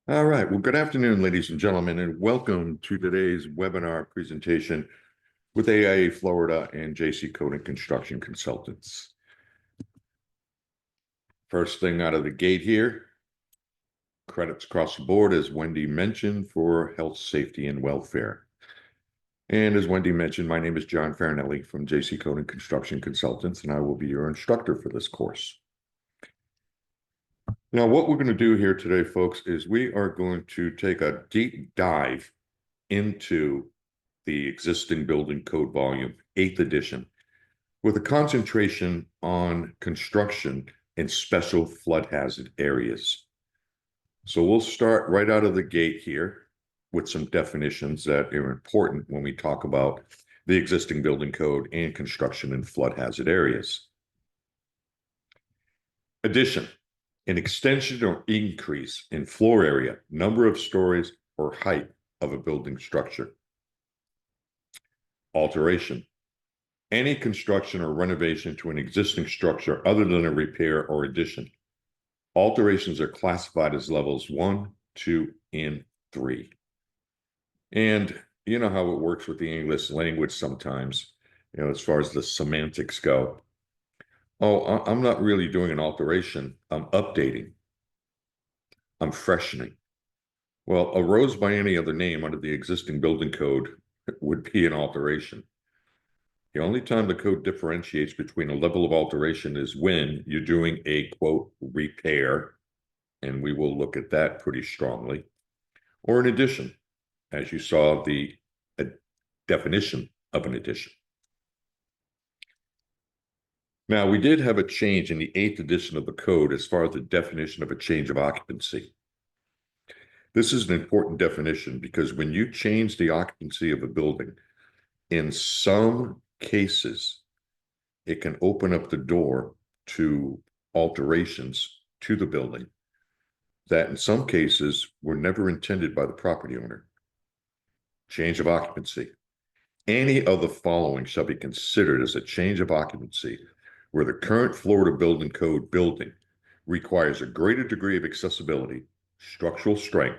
All right. Well, good afternoon, ladies and gentlemen, and welcome to today's webinar presentation with AIA Florida and JC Code and Construction Consultants. First thing out of the gate here, credits across the board, as Wendy mentioned, for health, safety, and welfare. And as Wendy mentioned, my name is John Farinelli from JC Code and Construction Consultants, and I will be your instructor for this course. Now, what we're going to do here today, folks, is we are going to take a deep dive into the existing building code volume, 8th edition, with a concentration on construction in special flood hazard areas. So we'll start right out of the gate here with some definitions that are important when we talk about the existing building code and construction in flood hazard areas. Addition, an extension or increase in floor area, number of stories, or height of a building structure. Alteration, any construction or renovation to an existing structure other than a repair or addition. Alterations are classified as levels 1, 2, and 3. And you know how it works with the English language sometimes, as far as the semantics go. Oh, I'm not really doing an alteration. I'm updating. I'm freshening. Well, a rose by any other name under the existing building code would be an alteration. The only time the code differentiates between a level of alteration is when you're doing a, quote, repair, and we will look at that pretty strongly, or an addition, as you saw the definition of an addition. Now, we did have a change in the 8th edition of the code as far as the definition of a change of occupancy. This is an important definition because when you change the occupancy of a building, in some cases, it can open up the door to alterations to the building that in some cases were never intended by the property owner. Change of occupancy. Any of the following shall be considered as a change of occupancy where the current Florida Building Code building requires a greater degree of accessibility, structural strength,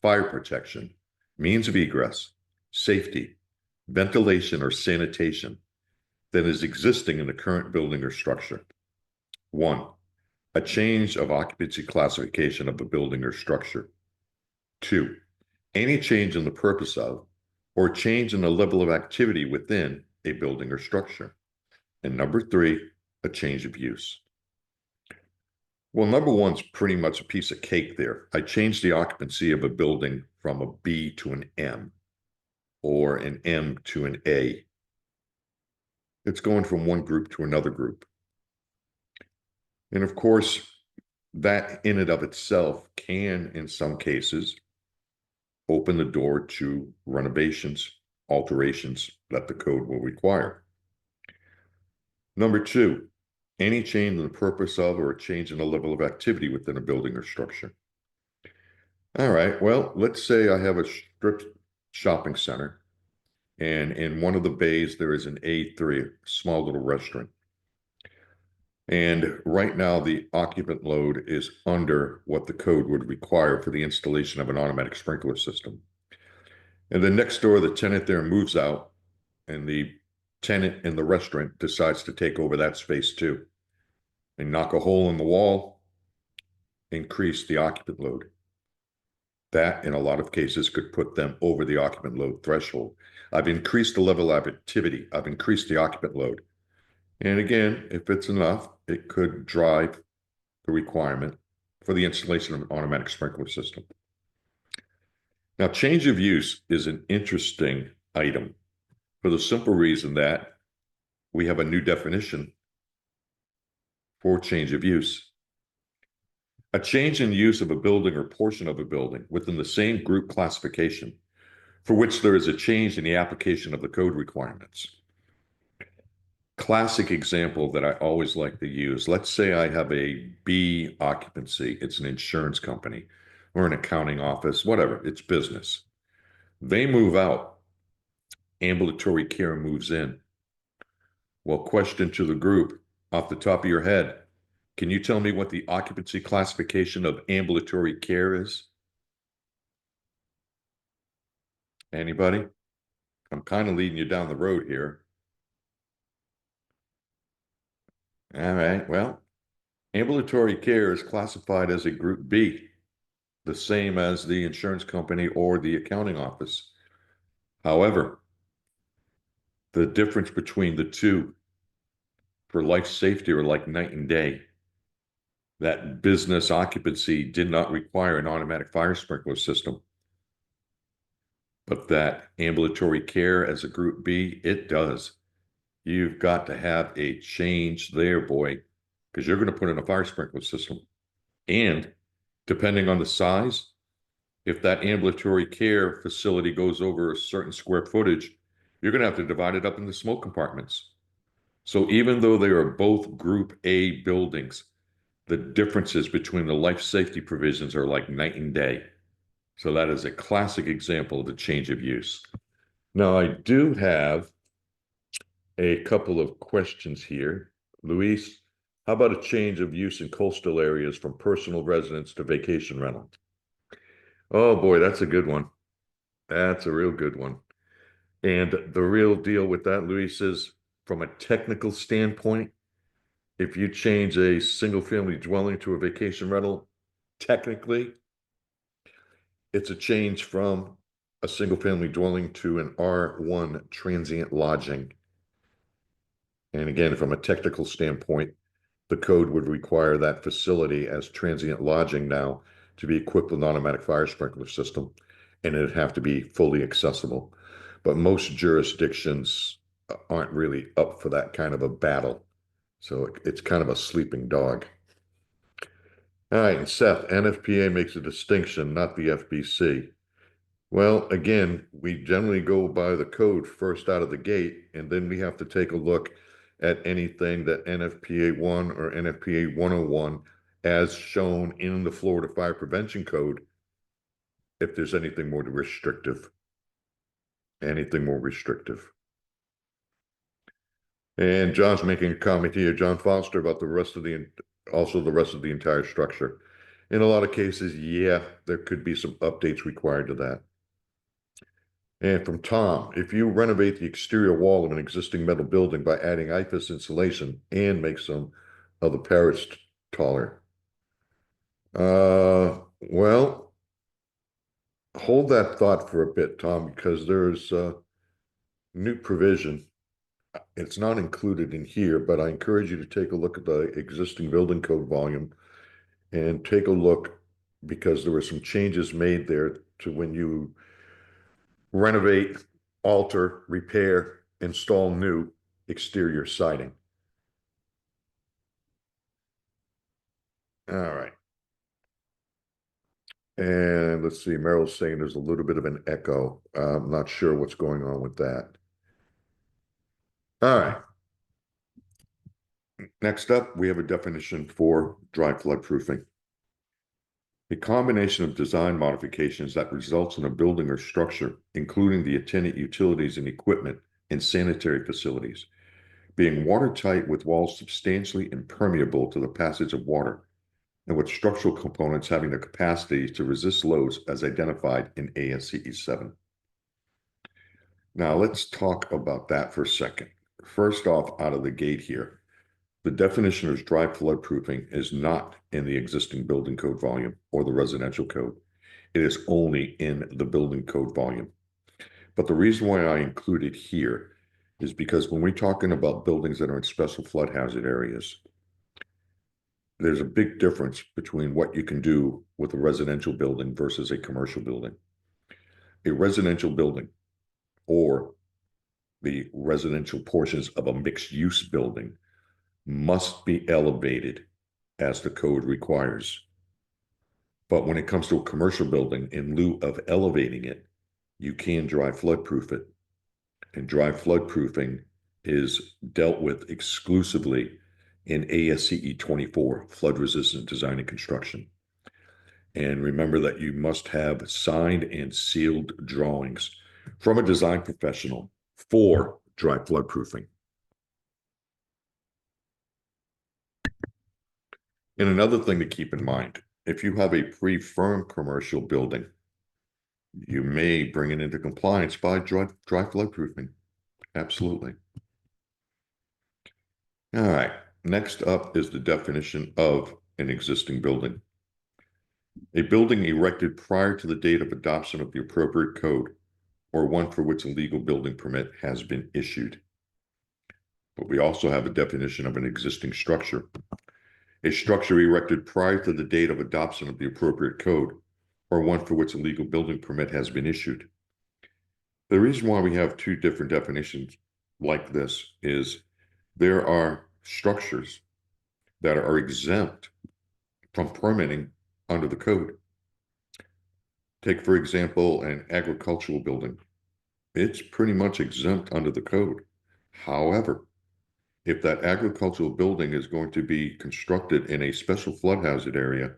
fire protection, means of egress, safety, ventilation, or sanitation than is existing in the current building or structure. 1, a change of occupancy classification of the building or structure. 2, any change in the purpose of or change in the level of activity within a building or structure. And number 3, a change of use. Well, number 1's pretty much a piece of cake there. I changed the occupancy of a building from a B to an M, or an M to an A. It's going from one group to another group. And of course, that in and of itself can, in some cases, open the door to renovations, alterations that the code will require. Number 2, any change in the purpose of or a change in the level of activity within a building or structure. All right, well, let's say I have a strip shopping center, and in one of the bays, there is an A3, a small little restaurant. And right now, the occupant load is under what the code would require for the installation of an automatic sprinkler system. And then next door, the tenant there moves out, and the tenant in the restaurant decides to take over that space too. And knock a hole in the wall, increase the occupant load. That, in a lot of cases, could put them over the occupant load threshold. I've increased the level of activity. I've increased the occupant load. And again, if it's enough, it could drive the requirement for the installation of an automatic sprinkler system. Now, change of use is an interesting item for the simple reason that we have a new definition for change of use. A change in use of a building or portion of a building within the same group classification for which there is a change in the application of the code requirements. Classic example that I always like to use. Let's say I have a B occupancy. It's an insurance company or an accounting office, whatever, it's business. They move out. Ambulatory care moves in. Well, question to the group, off the top of your head, can you tell me what the occupancy classification of ambulatory care is? Anybody? I'm kind of leading you down the road here. All right, well, ambulatory care is classified as a Group B, the same as the insurance company or the accounting office. However, the difference between the two for life safety are like night and day. That business occupancy did not require an automatic fire sprinkler system, but that ambulatory care as a Group B, it does. You've got to have a change there, boy, because you're going to put in a fire sprinkler system. And depending on the size, if that ambulatory care facility goes over a certain square footage, you're going to have to divide it up into smoke compartments. So even though they are both Group A buildings, the differences between the life safety provisions are like night and day. So that is a classic example of the change of use. Now, I do have a couple of questions here. Luis, how about a change of use in coastal areas from personal residence to vacation rental? Oh boy, that's a good one. That's a real good one. And the real deal with that, Luis, is from a technical standpoint, if you change a single family dwelling to a vacation rental, technically, it's a change from a single family dwelling to an R1 transient lodging. And again, from a technical standpoint, the code would require that facility as transient lodging now to be equipped with an automatic fire sprinkler system, and it'd have to be fully accessible. But most jurisdictions aren't really up for that kind of a battle. So it's kind of a sleeping dog. All right, and Seth, NFPA makes a distinction, not the FBC. Well, again, we generally go by the code first out of the gate, and then we have to take a look at anything that NFPA 1 or NFPA 101 as shown in the Florida Fire Prevention Code, if there's anything more restrictive. Anything more restrictive. And John's making a comment here, John Foster, about the rest of the entire structure. In a lot of cases, yeah, there could be some updates required to that. And from Tom, if you renovate the exterior wall of an existing metal building by adding IFAS insulation and make some of the parrots taller. Well, hold that thought for a bit, Tom, because there's a new provision. It's not included in here, but I encourage you to take a look at the existing building code volume and take a look because there were some changes made there to when you renovate, alter, repair, install new exterior siding. All right. And let's see, Meryl's saying there's a little bit of an echo. I'm not sure what's going on with that. All right. Next up, we have a definition for dry flood proofing. A combination of design modifications that results in a building or structure, including the attendant utilities and equipment and sanitary facilities, being watertight with walls substantially impermeable to the passage of water, and with structural components having the capacity to resist loads as identified in ASCE 7. Now let's talk about that for a second. First off, out of the gate here, the definition of dry flood proofing is not in the existing building code volume or the residential code. It is only in the building code volume. But the reason why I include it here is because when we're talking about buildings that are in special flood hazard areas, there's a big difference between what you can do with a residential building versus a commercial building. A residential building or the residential portions of a mixed use building must be elevated as the code requires. But when it comes to a commercial building, in lieu of elevating it, you can dry flood proof it. And dry flood proofing is dealt with exclusively in ASCE 24, flood resistant design and construction. And remember that you must have signed and sealed drawings from a design professional for dry flood proofing. And another thing to keep in mind, if you have a pre-firm commercial building, you may bring it into compliance by dry floodproofing. Absolutely. All right. Next up is the definition of an existing building. A building erected prior to the date of adoption of the appropriate code, or one for which a legal building permit has been issued. But we also have a definition of an existing structure. A structure erected prior to the date of adoption of the appropriate code, or one for which a legal building permit has been issued. The reason why we have two different definitions like this is there are structures that are exempt from permitting under the code. Take, for example, an agricultural building. It's pretty much exempt under the code. However, if that agricultural building is going to be constructed in a special flood hazard area,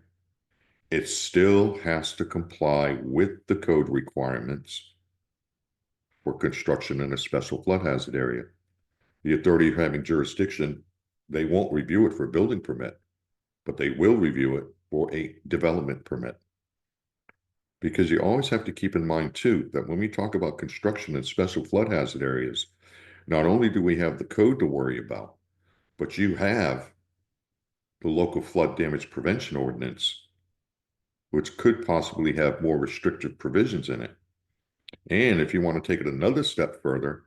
it still has to comply with the code requirements for construction in a special flood hazard area. The authority having jurisdiction, they won't review it for a building permit, but they will review it for a development permit. Because you always have to keep in mind too, that when we talk about construction in special flood hazard areas, not only do we have the code to worry about, but you have the local flood damage prevention ordinance, which could possibly have more restrictive provisions in it. And if you want to take it another step further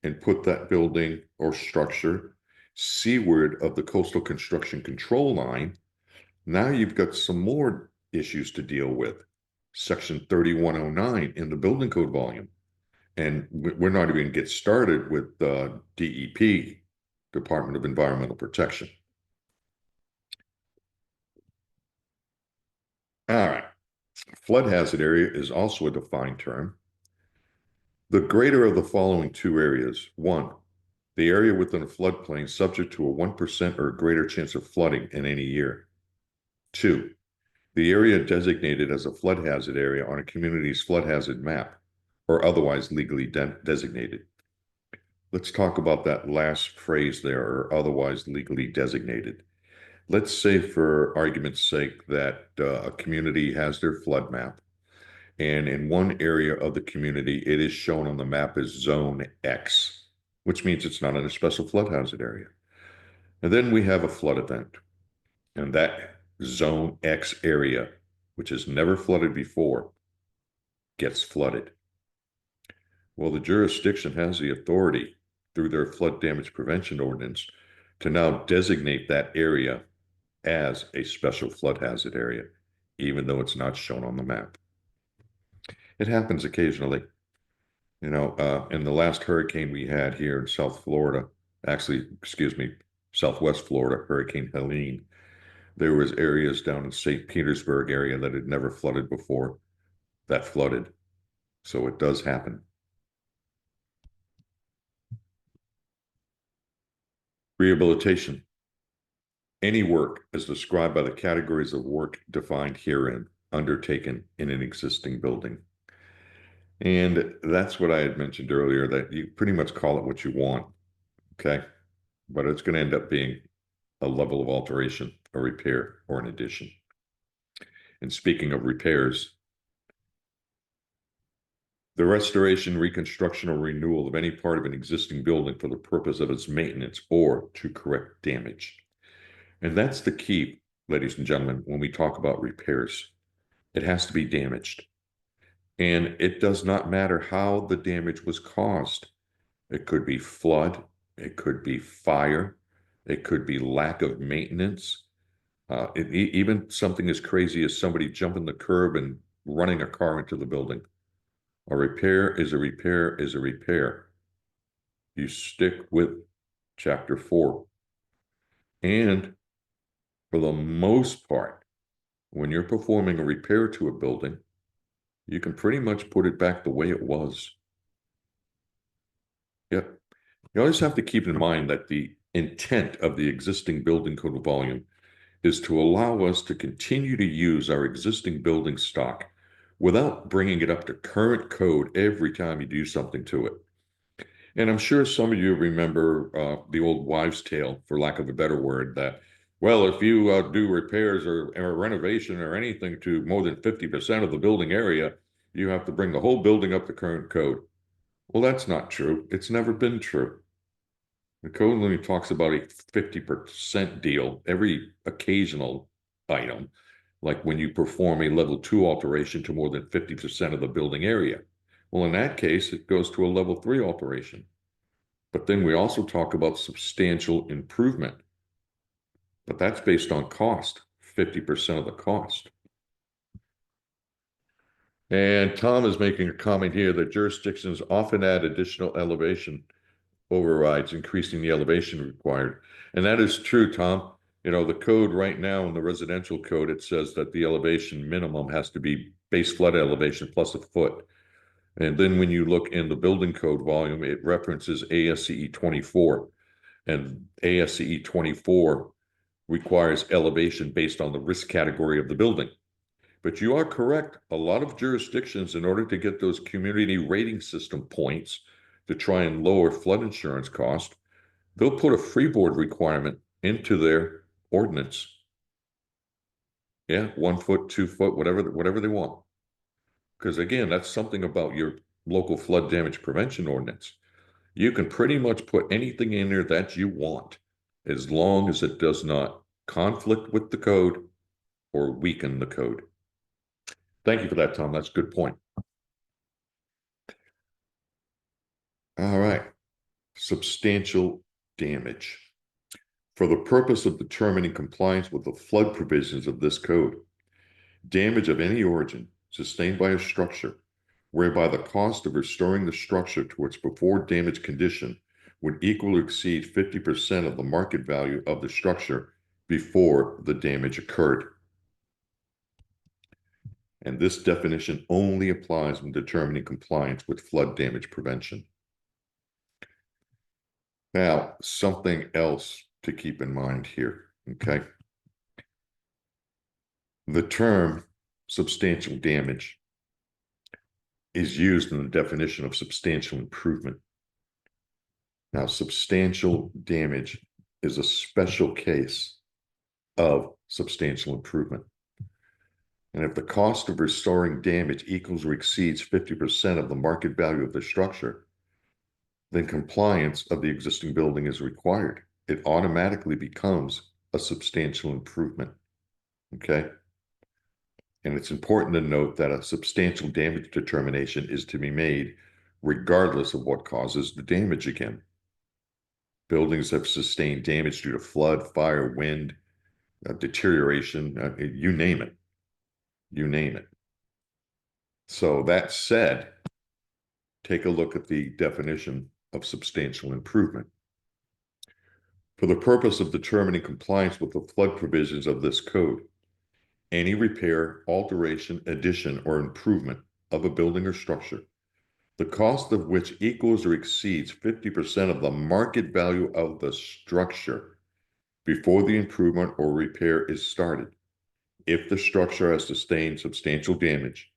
and put that building or structure seaward of the coastal construction control line, now you've got some more issues to deal with. Section 3109 in the building code volume. And we're not even get started with the DEP, Department of Environmental Protection. All right. Flood hazard area is also a defined term. The greater of the following two areas: one, the area within a floodplain subject to a 1% or greater chance of flooding in any year. Two, the area designated as a flood hazard area on a community's flood hazard map or otherwise legally designated. Let's talk about that last phrase there, or otherwise legally designated. Let's say, for argument's sake, that a community has their flood map, and in one area of the community, it is shown on the map as Zone X, which means it's not in a special flood hazard area. And then we have a flood event, and that Zone X area, which has never flooded before, gets flooded. Well, the jurisdiction has the authority through their flood damage prevention ordinance to now designate that area as a special flood hazard area, even though it's not shown on the map. It happens occasionally. You know, in the last hurricane we had here in South Florida, actually, excuse me, Southwest Florida, Hurricane Helene, there was areas down in St. Petersburg area that had never flooded before that flooded. So it does happen. Rehabilitation. Any work as described by the categories of work defined herein, undertaken in an existing building. And that's what I had mentioned earlier, that you pretty much call it what you want, okay? But it's going to end up being a level of alteration, a repair, or an addition. And speaking of repairs, the restoration, reconstruction, or renewal of any part of an existing building for the purpose of its maintenance or to correct damage. And that's the key, ladies and gentlemen, when we talk about repairs. It has to be damaged. And it does not matter how the damage was caused. It could be flood, it could be fire, it could be lack of maintenance. Even something as crazy as somebody jumping the curb and running a car into the building. A repair is a repair is a repair. You stick with Chapter 4. And for the most part, when you're performing a repair to a building, you can pretty much put it back the way it was. Yep. You always have to keep in mind that the intent of the existing building code volume is to allow us to continue to use our existing building stock without bringing it up to current code every time you do something to it. And I'm sure some of you remember the old wives' tale, for lack of a better word, that, well, if you do repairs or renovation or anything to more than 50% of the building area, you have to bring the whole building up to current code. Well, that's not true. It's never been true. The code only talks about a 50% deal every occasional item, like when you perform a level 2 alteration to more than 50% of the building area. Well, in that case, it goes to a level 3 alteration. But then we also talk about substantial improvement. But that's based on cost, 50% of the cost. And Tom is making a comment here that jurisdictions often add additional elevation overrides, increasing the elevation required. And that is true, Tom. You know, the code right now in the residential code, it says that the elevation minimum has to be base flood elevation plus a foot. And then when you look in the building code volume, it references ASCE 24. And ASCE 24 requires elevation based on the risk category of the building. But you are correct. A lot of jurisdictions, in order to get those community rating system points to try and lower flood insurance cost, they'll put a freeboard requirement into their ordinance. Yeah, 1 foot, 2 foot, whatever they want. Because again, that's something about your local flood damage prevention ordinance. You can pretty much put anything in there that you want, as long as it does not conflict with the code or weaken the code. Thank you for that, Tom. That's a good point. All right. Substantial damage. For the purpose of determining compliance with the flood provisions of this code, damage of any origin sustained by a structure whereby the cost of restoring the structure to its before damaged condition would equal or exceed 50% of the market value of the structure before the damage occurred. And this definition only applies when determining compliance with flood damage prevention. Now, something else to keep in mind here, okay? The term substantial damage is used in the definition of substantial improvement. Now, substantial damage is a special case of substantial improvement. And if the cost of restoring damage equals or exceeds 50% of the market value of the structure, then compliance of the existing building is required. It automatically becomes a substantial improvement. Okay? And it's important to note that a substantial damage determination is to be made regardless of what causes the damage again. Buildings have sustained damage due to flood, fire, wind, deterioration, you name it. You name it. So that said, take a look at the definition of substantial improvement. For the purpose of determining compliance with the flood provisions of this code, any repair, alteration, addition, or improvement of a building or structure, the cost of which equals or exceeds 50% of the market value of the structure before the improvement or repair is started. If the structure has sustained substantial damage,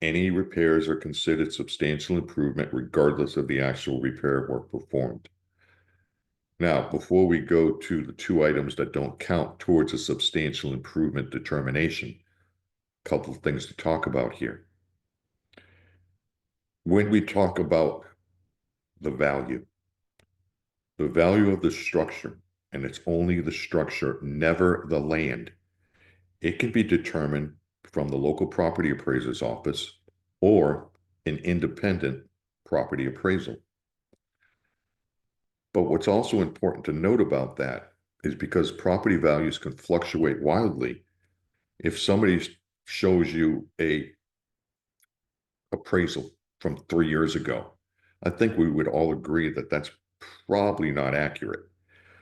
any repairs are considered substantial improvement regardless of the actual repair work performed. Now, before we go to the two items that don't count towards a substantial improvement determination, a couple of things to talk about here. When we talk about the value of the structure, and it's only the structure, never the land, it can be determined from the local property appraiser's office or an independent property appraisal. But what's also important to note about that is because property values can fluctuate wildly. If somebody shows you a appraisal from 3 years ago, I think we would all agree that that's probably not accurate.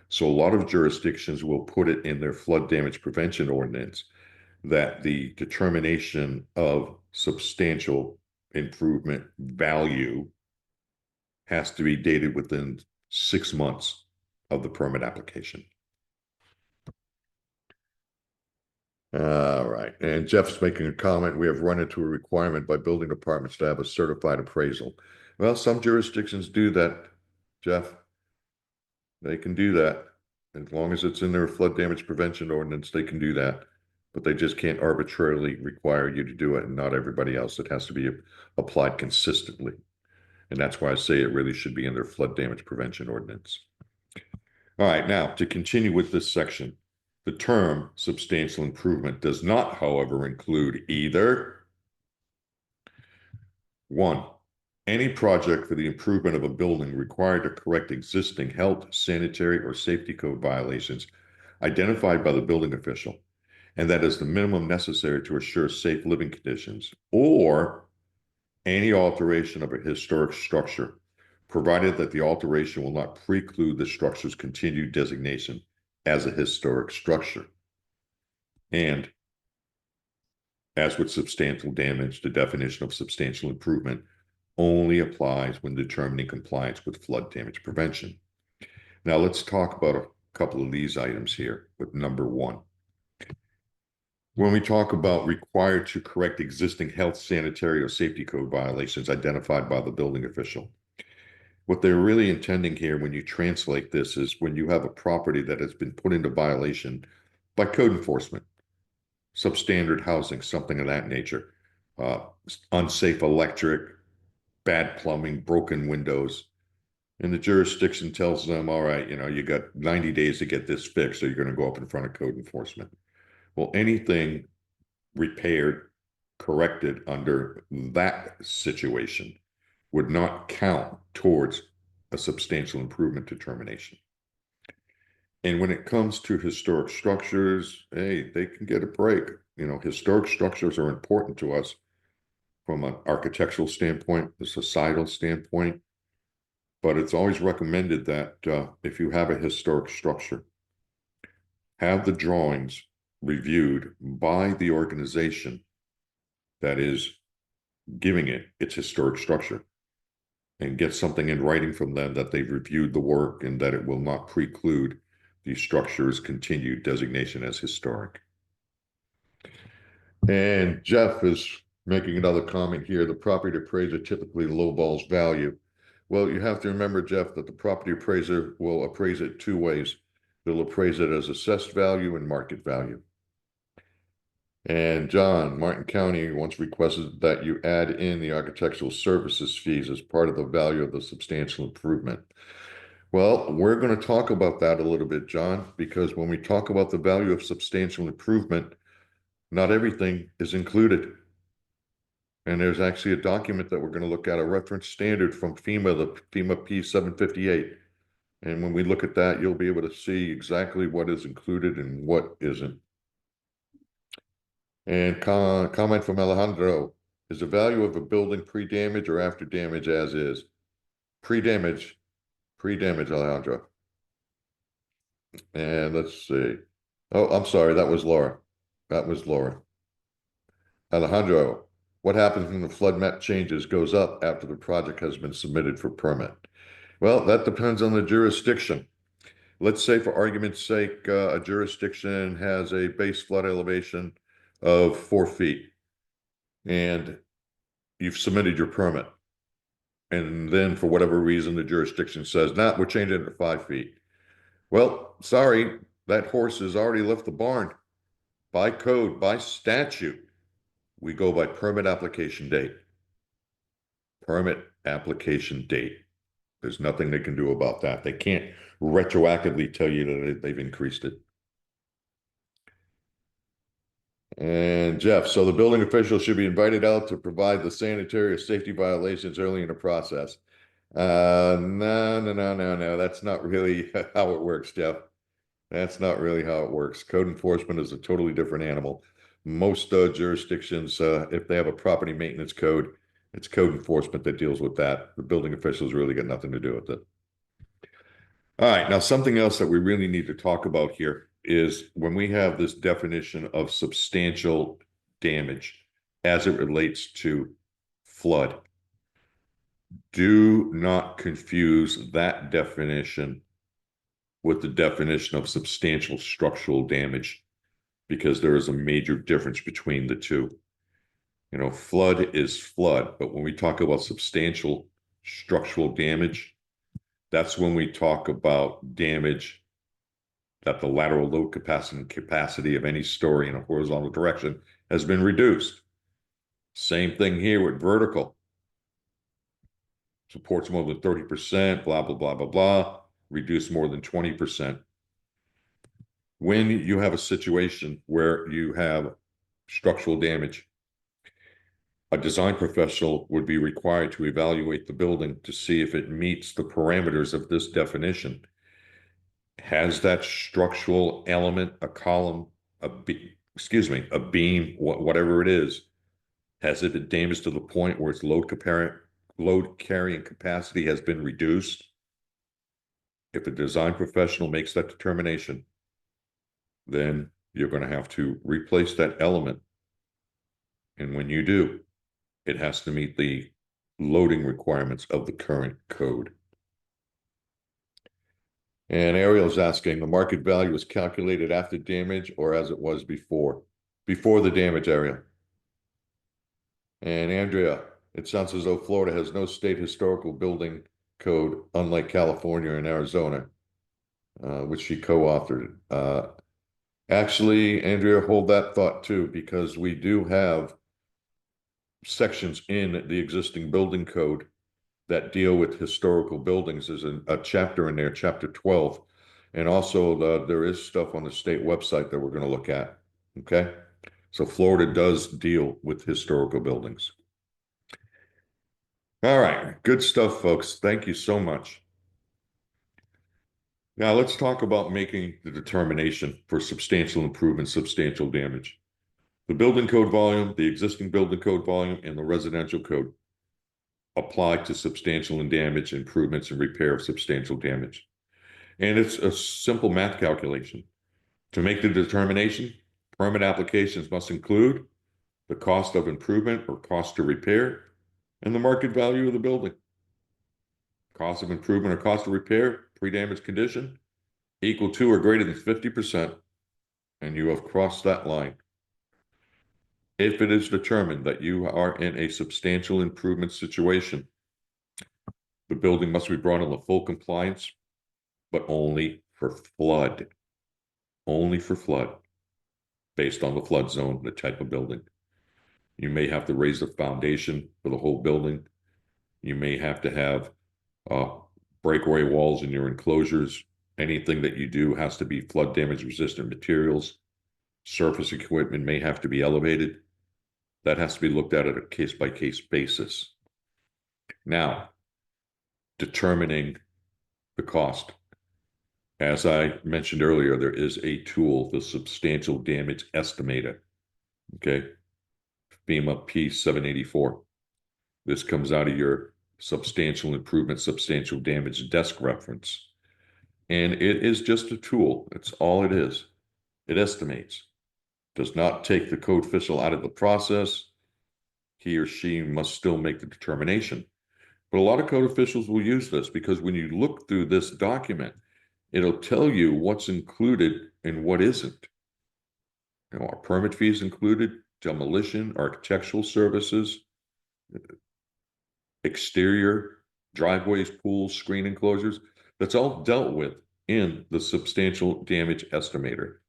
So a lot of jurisdictions will put it in their flood damage prevention ordinance that the determination of substantial improvement value has to be dated within 6 months of the permit application. All right. And Jeff's making a comment. We have run into a requirement by building departments to have a certified appraisal. Well, some jurisdictions do that, Jeff. They can do that. As long as it's in their flood damage prevention ordinance, they can do that. but they just can't arbitrarily require you to do it and not everybody else. It has to be applied consistently. And that's why I say it really should be in their flood damage prevention ordinance. All right, now to continue with this section, the term substantial improvement does not, however, include either one, any project for the improvement of a building required to correct existing health, sanitary, or safety code violations identified by the building official, and that is the minimum necessary to assure safe living conditions, or any alteration of a historic structure, provided that the alteration will not preclude the structure's continued designation as a historic structure. And as with substantial damage, the definition of substantial improvement only applies when determining compliance with flood damage prevention. Now let's talk about a couple of these items here with number one. When we talk about required to correct existing health, sanitary, or safety code violations identified by the building official, what they're really intending here when you translate this is when you have a property that has been put into violation by code enforcement, substandard housing, something of that nature, unsafe electric, bad plumbing, broken windows, and the jurisdiction tells them, all right, you got 90 days to get this fixed, so you're going to go up in front of code enforcement. Well, anything repaired, corrected under that situation would not count towards a substantial improvement determination. And when it comes to historic structures, hey, they can get a break. Historic structures are important to us from an architectural standpoint, a societal standpoint, but it's always recommended that if you have a historic structure, have the drawings reviewed by the organization that is giving it its historic structure, and get something in writing from them that they've reviewed the work and that it will not preclude the structure's continued designation as historic. And Jeff is making another comment here. The property appraiser typically lowballs value. Well, you have to remember, Jeff, that the property appraiser will appraise it two ways. They'll appraise it as assessed value and market value. And John, Martin County once requested that you add in the architectural services fees as part of the value of the substantial improvement. Well, we're going to talk about that a little bit, John, because when we talk about the value of substantial improvement, not everything is included. And there's actually a document that we're going to look at, a reference standard from FEMA, the FEMA P758. And when we look at that, you'll be able to see exactly what is included and what isn't. And comment from Alejandro, is the value of a building pre-damage or after damage as is? Pre-damage, Alejandro. And let's see. Oh, I'm sorry, that was Laura. Alejandro, what happens when the flood map changes goes up after the project has been submitted for permit? Well, that depends on the jurisdiction. Let's say, for argument's sake, a jurisdiction has a base flood elevation of 4 feet, and you've submitted your permit. And then for whatever reason, the jurisdiction says, nah, we're changing it to 5 feet. Well, sorry, that horse has already left the barn. By code, by statute, we go by permit application date. Permit application date. There's nothing they can do about that. They can't retroactively tell you that they've increased it. And Jeff, so the building official should be invited out to provide the sanitary or safety violations early in the process. No. That's not really how it works, Jeff. That's not really how it works. Code enforcement is a totally different animal. Most jurisdictions, if they have a property maintenance code, it's code enforcement that deals with that. The building officials really got nothing to do with it. All right, now something else that we really need to talk about here is when we have this definition of substantial damage as it relates to flood. Do not confuse that definition with the definition of substantial structural damage, because there is a major difference between the two. Flood is flood, but when we talk about substantial structural damage, that's when we talk about damage that the lateral load capacity of any story in a horizontal direction has been reduced. Same thing here with vertical. Supports more than 30%, blah, blah, blah, blah, blah, reduce more than 20%. When you have a situation where you have structural damage, a design professional would be required to evaluate the building to see if it meets the parameters of this definition. Has that structural element, a column, a beam, whatever it is, has it been damaged to the point where its load carrying capacity has been reduced? If a design professional makes that determination, then you're going to have to replace that element. And when you do, it has to meet the loading requirements of the current code. And Ariel's asking, the market value is calculated after damage or as it was before? Before the damage, Ariel. And Andrea, it sounds as though Florida has no state historical building code, unlike California and Arizona, which she co-authored. Actually, Andrea, hold that thought too, because we do have sections in the existing building code that deal with historical buildings. There's a chapter in there, chapter 12. And also there is stuff on the state website that we're going to look at. Okay. So Florida does deal with historical buildings. All right. Good stuff, folks. Thank you so much. Now let's talk about making the determination for substantial improvement, substantial damage. The building code volume, the existing building code volume, and the residential code apply to substantial and damage improvements and repair of substantial damage. And it's a simple math calculation. To make the determination, permit applications must include the cost of improvement or cost to repair and the market value of the building. Cost of improvement or cost of repair, pre-damage condition, equal to or greater than 50%, and you have crossed that line. If it is determined that you are in a substantial improvement situation, the building must be brought into full compliance, but only for flood. Only for flood, based on the flood zone, the type of building. You may have to raise the foundation for the whole building. You may have to have breakaway walls in your enclosures. Anything that you do has to be flood damage resistant materials. Surface equipment may have to be elevated. That has to be looked at a case-by-case basis. Now, determining the cost. As I mentioned earlier, there is a tool, the Substantial Damage Estimator. Okay, FEMA P784. This comes out of your Substantial Improvement, Substantial Damage desk reference. And it is just a tool. It's all it is. It estimates. Does not take the code official out of the process. He or she must still make the determination. But a lot of code officials will use this because when you look through this document, it'll tell you what's included and what isn't. You know, are permit fees included, demolition, architectural services, exterior, driveways, pools, screen enclosures. That's all dealt with in the Substantial Damage Estimator.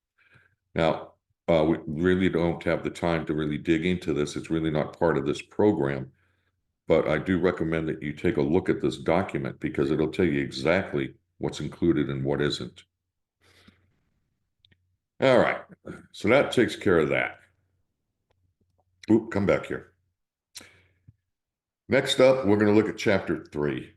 Now, we really don't have the time to really dig into this. It's really not part of this program. But I do recommend that you take a look at this document because it'll tell you exactly what's included and what isn't. All right, so that takes care of that. Oop, come back here. Next up, we're going to look at Chapter 3.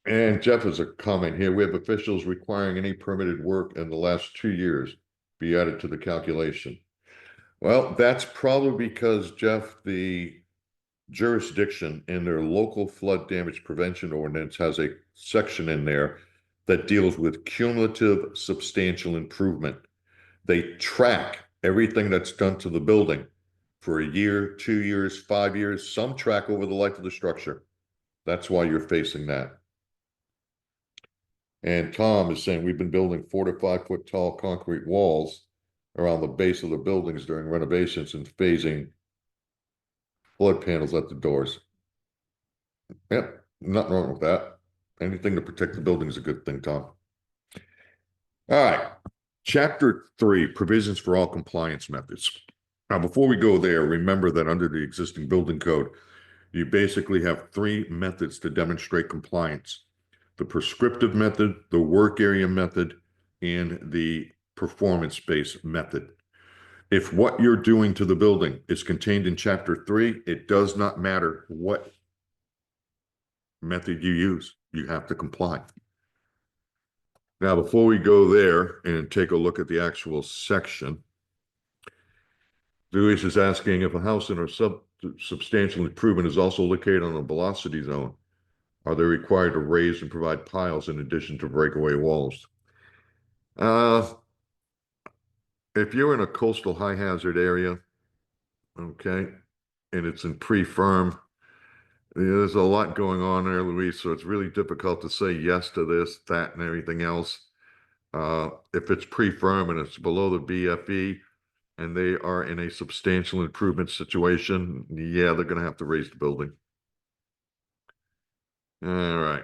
And Jeff has a comment here. We have officials requiring any permitted work in the last 2 years be added to the calculation. Well, that's probably because, Jeff, the jurisdiction in their local flood damage prevention ordinance has a section in there that deals with cumulative substantial improvement. They track everything that's done to the building for a year, 2 years, 5 years. Some track over the life of the structure. That's why you're facing that. And Tom is saying we've been building 4 to 5 foot tall concrete walls around the base of the buildings during renovations and phasing flood panels at the doors. Yep, nothing wrong with that. Anything to protect the building is a good thing, Tom. All right. Chapter 3, provisions for all compliance methods. Now, before we go there, remember that under the existing building code, you basically have three methods to demonstrate compliance: the prescriptive method, the work area method, and the performance-based method. If what you're doing to the building is contained in Chapter 3, it does not matter what method you use, you have to comply. Now, before we go there and take a look at the actual section, Luis is asking if a house in a substantial improvement is also located on a velocity zone, are they required to raise and provide piles in addition to breakaway walls? Uh, if you're in a coastal high hazard area, okay, and it's in pre-firm, there's a lot going on there, Luis, so it's really difficult to say yes to this, that, and everything else. If it's pre-firm and it's below the BFE and they are in a substantial improvement situation, yeah, they're going to have to raise the building. All right.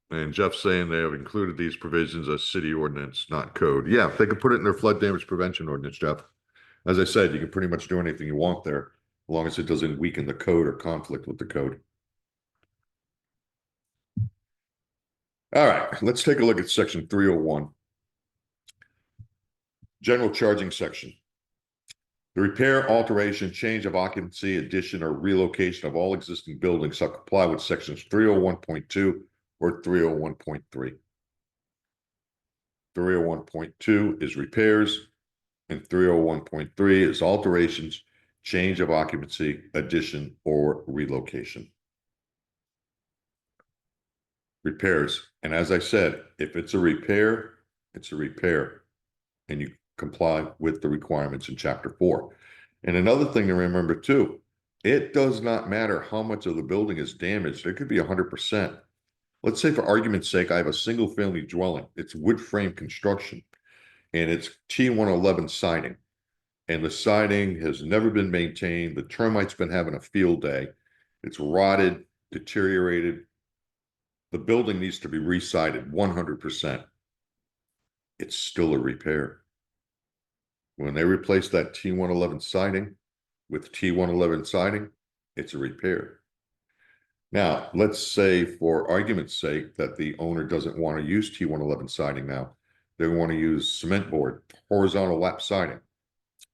And Jeff's saying they have included these provisions as city ordinance, not code. Yeah, they could put it in their flood damage prevention ordinance, Jeff. As I said, you can pretty much do anything you want there, as long as it doesn't weaken the code or conflict with the code. All right, let's take a look at section 301. General charging section. The repair, alteration, change of occupancy, addition, or relocation of all existing buildings shall comply with sections 301.2 or 301.3. 301.2 is repairs, and 301.3 is alterations, change of occupancy, addition, or relocation. Repairs. And as I said, if it's a repair, it's a repair, and you comply with the requirements in Chapter 4. And another thing to remember too, it does not matter how much of the building is damaged. It could be 100%. Let's say, for argument's sake, I have a single family dwelling. It's wood frame construction and it's T111 siding. And the siding has never been maintained. The termites been having a field day. It's rotted, deteriorated. The building needs to be resided 100%. It's still a repair. When they replace that T111 siding with T111 siding, it's a repair. Now, let's say, for argument's sake, that the owner doesn't want to use T111 siding now. They want to use cement board, horizontal lap siding.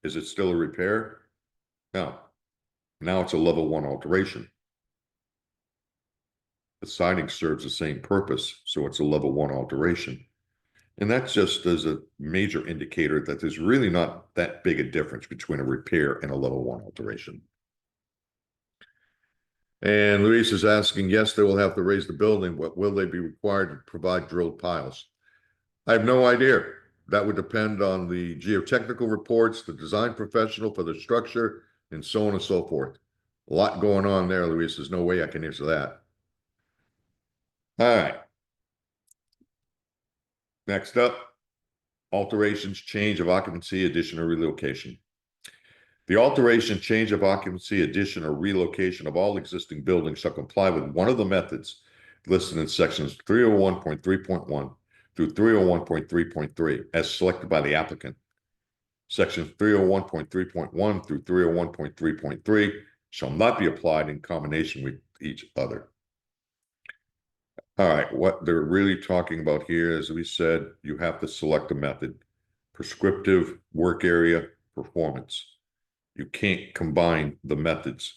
Is it still a repair? No. Now it's a level 1 alteration. The siding serves the same purpose, so it's a level 1 alteration. And that's just as a major indicator that there's really not that big a difference between a repair and a level 1 alteration. And Luis is asking, yes, they will have to raise the building, but will they be required to provide drilled piles? I have no idea. That would depend on the geotechnical reports, the design professional for the structure, and so on and so forth. A lot going on there, Luis. There's no way I can answer that. All right. Next up, alterations, change of occupancy, addition, or relocation. The alteration, change of occupancy, addition, or relocation of all existing buildings shall comply with one of the methods listed in sections 301.3.1 through 301.3.3 as selected by the applicant. Section 301.3.1 through 301.3.3 shall not be applied in combination with each other. All right, what they're really talking about here, as we said, you have to select a method: prescriptive, work area, performance. You can't combine the methods.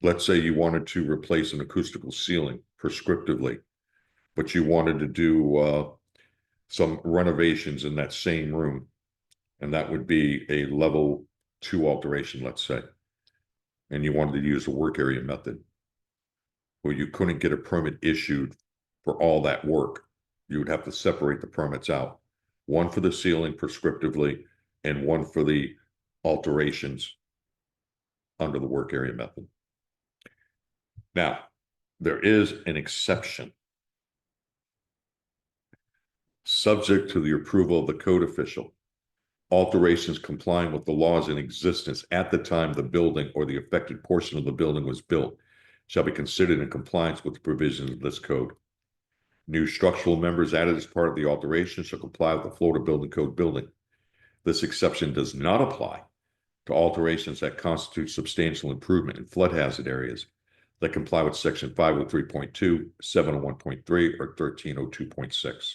Let's say you wanted to replace an acoustical ceiling prescriptively, but you wanted to do some renovations in that same room, and that would be a level 2 alteration, let's say, and you wanted to use the work area method. Well, you couldn't get a permit issued for all that work. You would have to separate the permits out, one for the ceiling prescriptively and one for the alterations under the work area method. Now, there is an exception. Subject to the approval of the code official, alterations complying with the laws in existence at the time the building or the affected portion of the building was built shall be considered in compliance with the provisions of this code. New structural members added as part of the alteration shall comply with the Florida Building Code building. This exception does not apply to alterations that constitute substantial improvement in flood hazard areas that comply with section 503.2, 701.3, or 1302.6.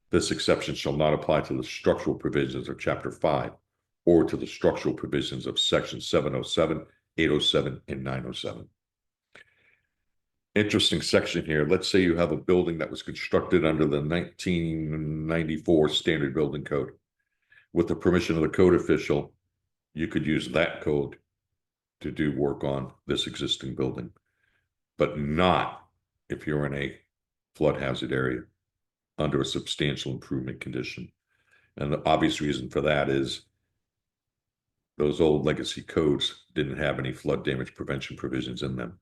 This exception shall not apply to the structural provisions of Chapter 5 or to the structural provisions of section 707, 807, and 907. Interesting section here. Let's say you have a building that was constructed under the 1994 Standard Building Code. With the permission of the code official, you could use that code to do work on this existing building, but not if you're in a flood hazard area under a substantial improvement condition. And the obvious reason for that is those old legacy codes didn't have any flood damage prevention provisions in them.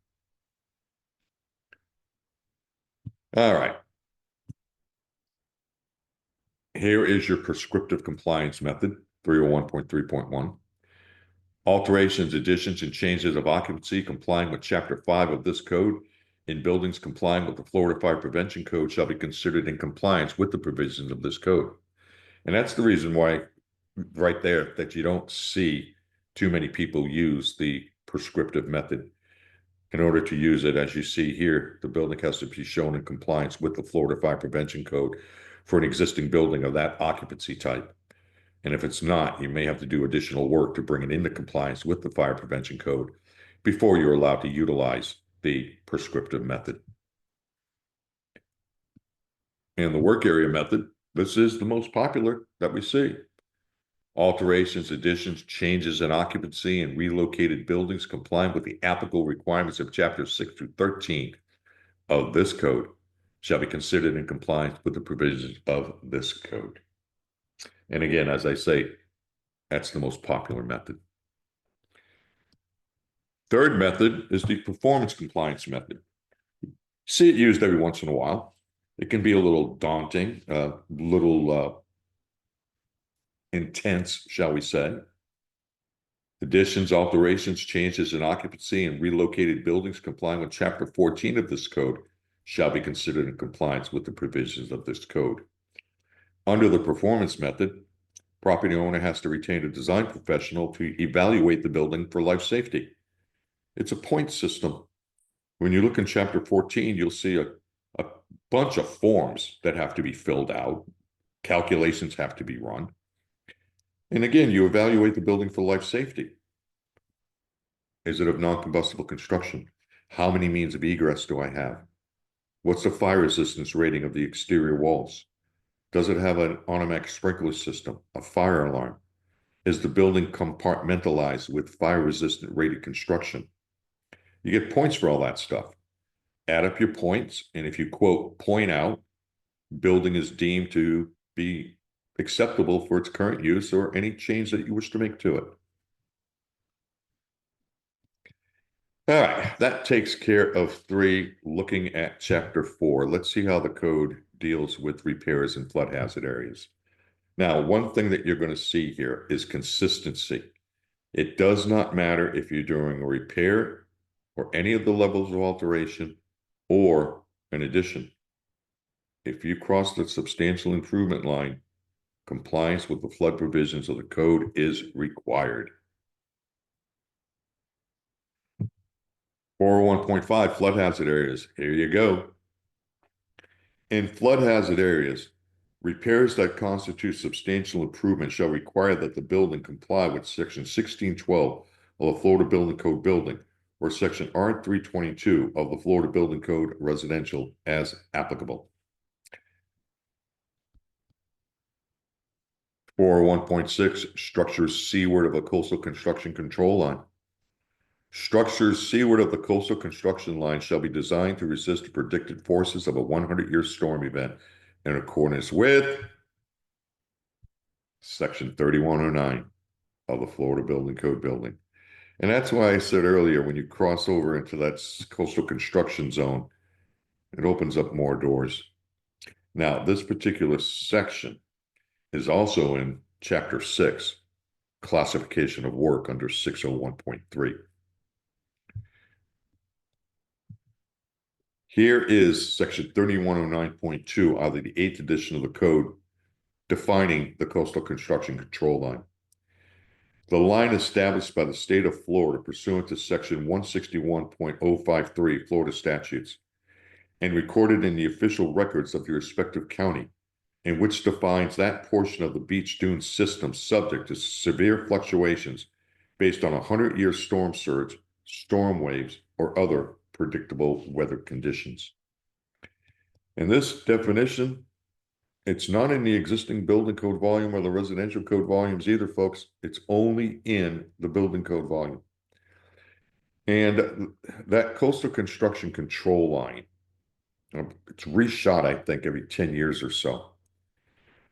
All right. Here is your prescriptive compliance method, 301.3.1. Alterations, additions, and changes of occupancy complying with Chapter 5 of this code in buildings complying with the Florida Fire Prevention Code shall be considered in compliance with the provisions of this code. And that's the reason why, right there, that you don't see too many people use the prescriptive method. In order to use it, as you see here, the building has to be shown in compliance with the Florida Fire Prevention Code for an existing building of that occupancy type. And if it's not, you may have to do additional work to bring it into compliance with the Fire Prevention Code before you're allowed to utilize the prescriptive method. And the work area method, this is the most popular that we see. Alterations, additions, changes in occupancy and relocated buildings complying with the applicable requirements of Chapter 6 through 13 of this code shall be considered in compliance with the provisions of this code. And again, as I say, that's the most popular method. Third method is the performance compliance method. See it used every once in a while. It can be a little daunting, a little intense, shall we say. Additions, alterations, changes in occupancy and relocated buildings complying with Chapter 14 of this code shall be considered in compliance with the provisions of this code. Under the performance method, property owner has to retain a design professional to evaluate the building for life safety. It's a point system. When you look in Chapter 14, you'll see a bunch of forms that have to be filled out. Calculations have to be run. And again, you evaluate the building for life safety. Is it of non-combustible construction? How many means of egress do I have? What's the fire resistance rating of the exterior walls? Does it have an automatic sprinkler system, a fire alarm? Is the building compartmentalized with fire-resistant rated construction? You get points for all that stuff. Add up your points, and if you quote, point out, building is deemed to be acceptable for its current use or any change that you wish to make to it. All right, that takes care of 3, looking at Chapter 4. Let's see how the code deals with repairs in flood hazard areas. Now, one thing that you're going to see here is consistency. It does not matter if you're doing a repair or any of the levels of alteration or an addition. If you cross the substantial improvement line, compliance with the flood provisions of the code is required. 401.5 flood hazard areas. Here you go. In flood hazard areas, repairs that constitute substantial improvement shall require that the building comply with Section 1612 of the Florida Building Code building or Section R322 of the Florida Building Code residential as applicable. 401.6 structures seaward of a coastal construction control line. Structures seaward of the coastal construction line shall be designed to resist the predicted forces of a 100-year storm event in accordance with Section 3109 of the Florida Building Code building. And that's why I said earlier, when you cross over into that coastal construction zone, it opens up more doors. Now, this particular section is also in Chapter 6, classification of work under 601.3. Here is section 3109.2 out of the 8th edition of the code defining the coastal construction control line. The line established by the state of Florida pursuant to section 161.053 Florida statutes and recorded in the official records of the respective county, and which defines that portion of the beach dune system subject to severe fluctuations based on a 100-year storm surge, storm waves, or other predictable weather conditions. And this definition, it's not in the existing building code volume or the residential code volumes either, folks. It's only in the building code volume. And that coastal construction control line, it's reshot, I think, every 10 years or so.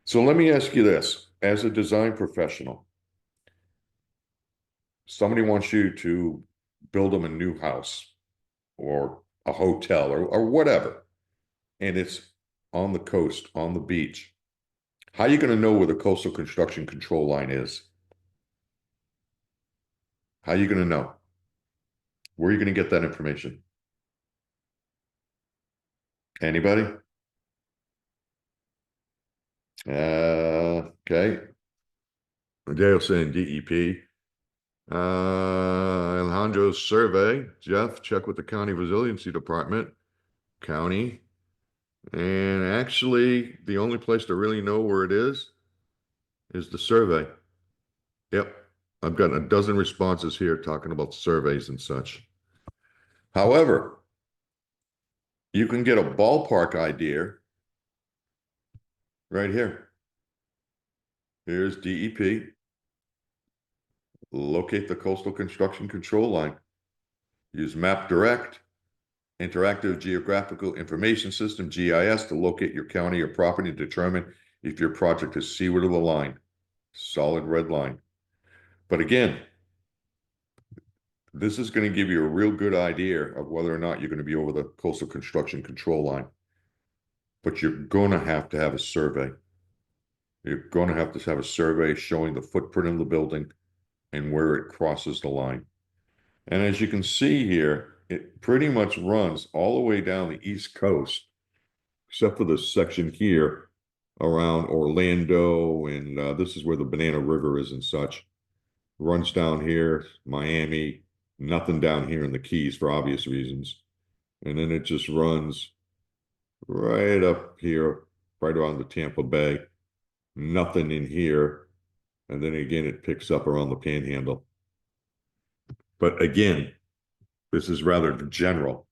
So let me ask you this, as a design professional, somebody wants you to build them a new house or a hotel or whatever, and it's on the coast, on the beach. How are you going to know where the coastal construction control line is? How are you going to know? Where are you going to get that information? Anybody? Okay. Dale saying DEP. Alejandro's survey. Jeff, check with the county resiliency department. County. And actually, the only place to really know where it is the survey. Yep. I've gotten a dozen responses here talking about surveys and such. However, you can get a ballpark idea right here. Here's DEP. Locate the coastal construction control line. Use Map Direct, Interactive Geographical Information System, GIS, to locate your county or property and determine if your project is seaward of the line. Solid red line. But again, this is going to give you a real good idea of whether or not you're going to be over the coastal construction control line. But you're going to have a survey. You're going to have a survey showing the footprint of the building and where it crosses the line. And as you can see here, it pretty much runs all the way down the East Coast, except for this section here around Orlando, and this is where the Banana River is and such. Runs down here, Miami, nothing down here in the Keys for obvious reasons. And then it just runs right up here, right around the Tampa Bay. Nothing in here. And then again, it picks up around the Panhandle. But again, this is rather general.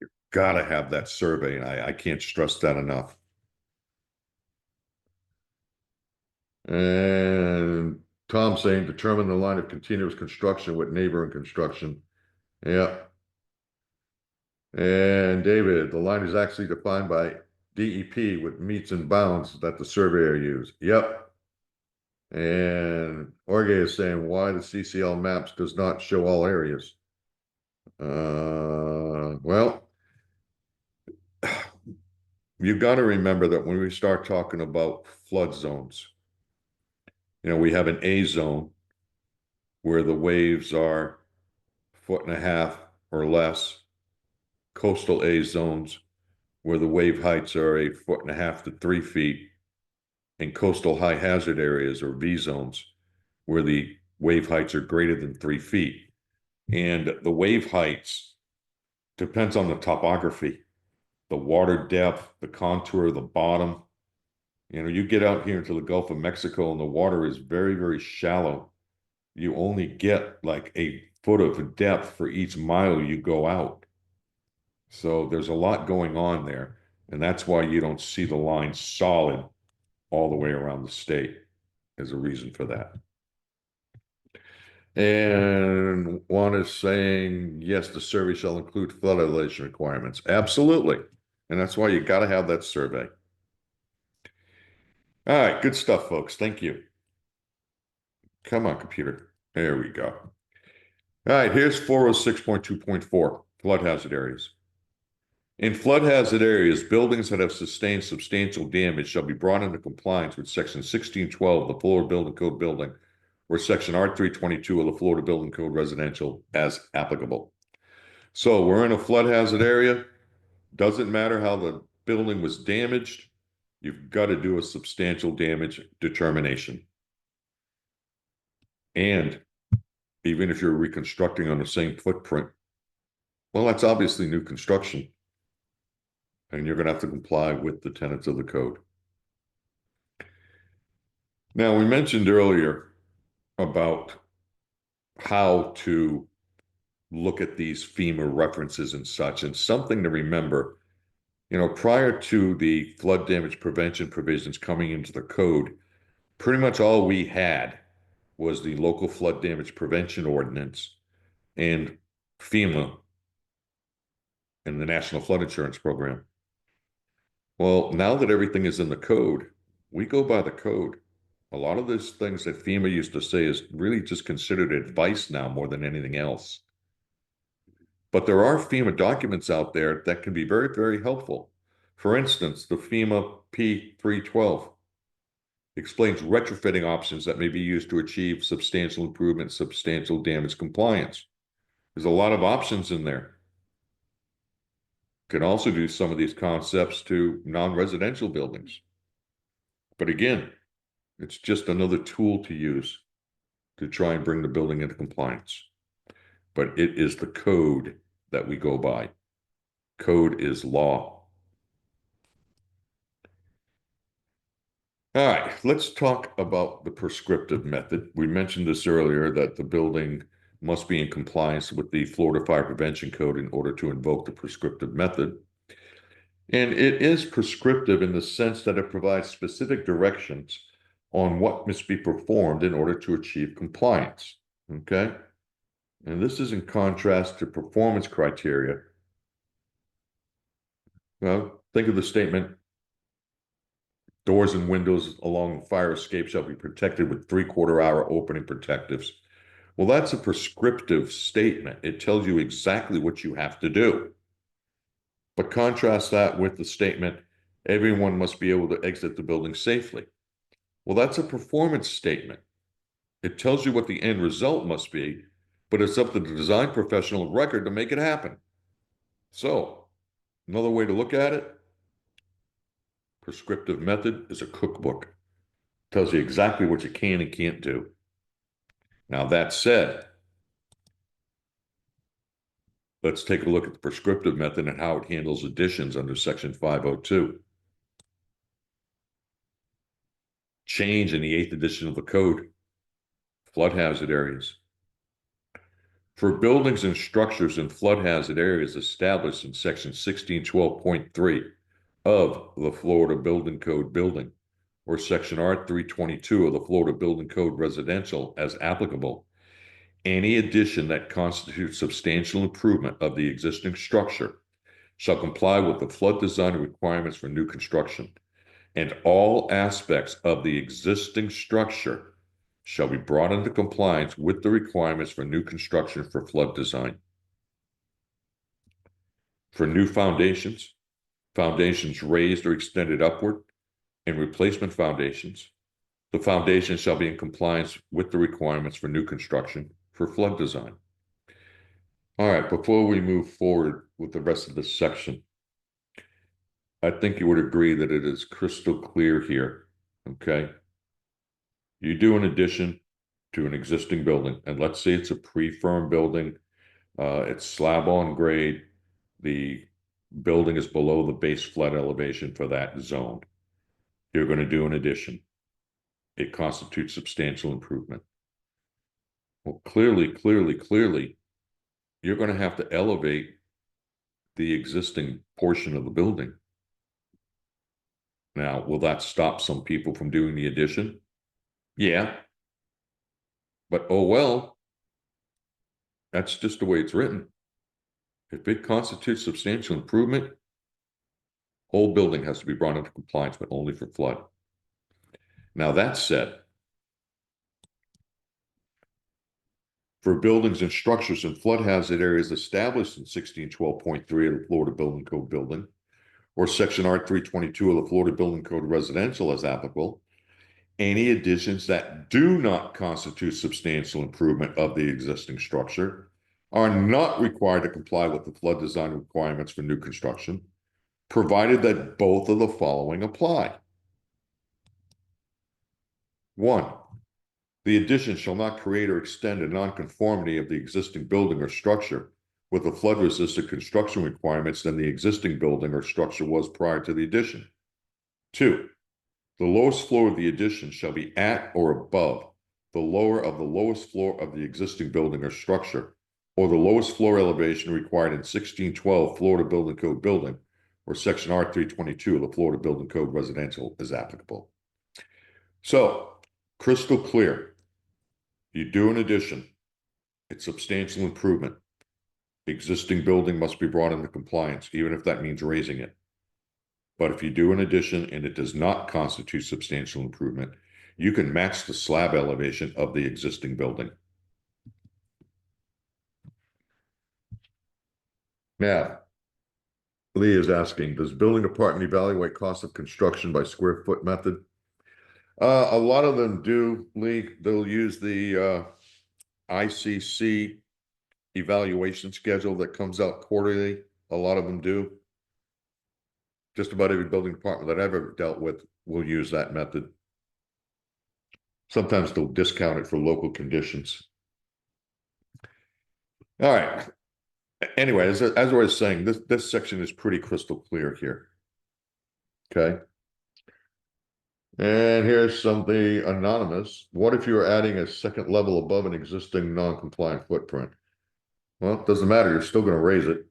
You've got to have that survey, and I can't stress that enough. And Tom saying, determine the line of continuous construction with neighboring construction. Yeah. And David, the line is actually defined by DEP with meets and bounds that the surveyor used. Yep. And Orge is saying why the CCL maps does not show all areas. Well, you've got to remember that when we start talking about flood zones, we have an A zone where the waves are 1.5 feet or less, coastal A zones where the wave heights are 1.5 feet to 3 feet, and coastal high hazard areas or V zones where the wave heights are greater than 3 feet. And the wave heights depends on the topography, the water depth, the contour of the bottom. You get out here into the Gulf of Mexico and the water is very, very shallow. You only get like a foot of depth for each mile you go out. So there's a lot going on there. And that's why you don't see the line solid all the way around the state. There's a reason for that. And one is saying, yes, the survey shall include flood elevation requirements. Absolutely. And that's why you got to have that survey. All right, good stuff, folks. Thank you. Come on, computer. There we go. All right, here's 406.2.4, flood hazard areas. In flood hazard areas, buildings that have sustained substantial damage shall be brought into compliance with Section 1612 of the Florida Building Code building or Section R322 of the Florida Building Code residential as applicable. So we're in a flood hazard area. Doesn't matter how the building was damaged, you've got to do a substantial damage determination. And even if you're reconstructing on the same footprint, well, that's obviously new construction. And you're going to have to comply with the tenets of the code. Now, we mentioned earlier about how to look at these FEMA references and such, and something to remember, prior to the flood damage prevention provisions coming into the code, pretty much all we had was the local flood damage prevention ordinance and FEMA and the National Flood Insurance Program. Well, now that everything is in the code, we go by the code. A lot of those things that FEMA used to say is really just considered advice now more than anything else. But there are FEMA documents out there that can be very, very helpful. For instance, the FEMA P312 explains retrofitting options that may be used to achieve substantial improvement, substantial damage compliance. There's a lot of options in there. Can also do some of these concepts to non-residential buildings. But again, it's just another tool to use to try and bring the building into compliance. But it is the code that we go by. Code is law. All right, let's talk about the prescriptive method. We mentioned this earlier, that the building must be in compliance with the Florida Fire Prevention Code in order to invoke the prescriptive method. And it is prescriptive in the sense that it provides specific directions on what must be performed in order to achieve compliance. Okay? And this is in contrast to performance criteria. Well, think of the statement, doors and windows along the fire escape shall be protected with 3/4 hour opening protectives. Well, that's a prescriptive statement. It tells you exactly what you have to do. But contrast that with the statement, everyone must be able to exit the building safely. Well, that's a performance statement. It tells you what the end result must be, but it's up to the design professional of record to make it happen. So, another way to look at it, prescriptive method is a cookbook. It tells you exactly what you can and can't do. Now, that said, let's take a look at the prescriptive method and how it handles additions under Section 502. Change in the 8th edition of the code, flood hazard areas. For buildings and structures in flood hazard areas established in Section 1612.3 of the Florida Building Code building, or Section R322 of the Florida Building Code residential as applicable, any addition that constitutes substantial improvement of the existing structure shall comply with the flood design requirements for new construction, and all aspects of the existing structure shall be brought into compliance with the requirements for new construction for flood design. For new foundations, foundations raised or extended upward, and replacement foundations, the foundation shall be in compliance with the requirements for new construction for flood design. All right, before we move forward with the rest of this section, I think you would agree that it is crystal clear here, okay? You do an addition to an existing building, and let's say it's a pre-firm building, it's slab on grade, the building is below the base flood elevation for that zone. You're going to do an addition. It constitutes substantial improvement. Well, clearly, you're going to have to elevate the existing portion of the building. Now, will that stop some people from doing the addition? Yeah. But oh well, that's just the way it's written. If it constitutes substantial improvement, whole building has to be brought into compliance, but only for flood. Now, that said, for buildings and structures in flood hazard areas established in 1612.3 of the Florida Building Code building, or Section R322 of the Florida Building Code residential as applicable, any additions that do not constitute substantial improvement of the existing structure are not required to comply with the flood design requirements for new construction, provided that both of the following apply. 1, the addition shall not create or extend a nonconformity of the existing building or structure with the flood-resistant construction requirements than the existing building or structure was prior to the addition. 2, the lowest floor of the addition shall be at or above the lower of the lowest floor of the existing building or structure, or the lowest floor elevation required in 1612 Florida Building Code building, or Section R322 of the Florida Building Code residential is applicable. So, crystal clear. You do an addition, it's substantial improvement. Existing building must be brought into compliance, even if that means raising it. But if you do an addition and it does not constitute substantial improvement, you can match the slab elevation of the existing building. Now, Lee is asking, does building department evaluate cost of construction by square foot method? A lot of them do, Lee. They'll use the ICC evaluation schedule that comes out quarterly. A lot of them do. Just about every building department that I've ever dealt with will use that method. Sometimes they'll discount it for local conditions. All right. Anyway, as I was saying, this section is pretty crystal clear here. Okay. And here's something anonymous. What if you're adding a second level above an existing non-compliant footprint? Well, it doesn't matter. You're still going to raise it.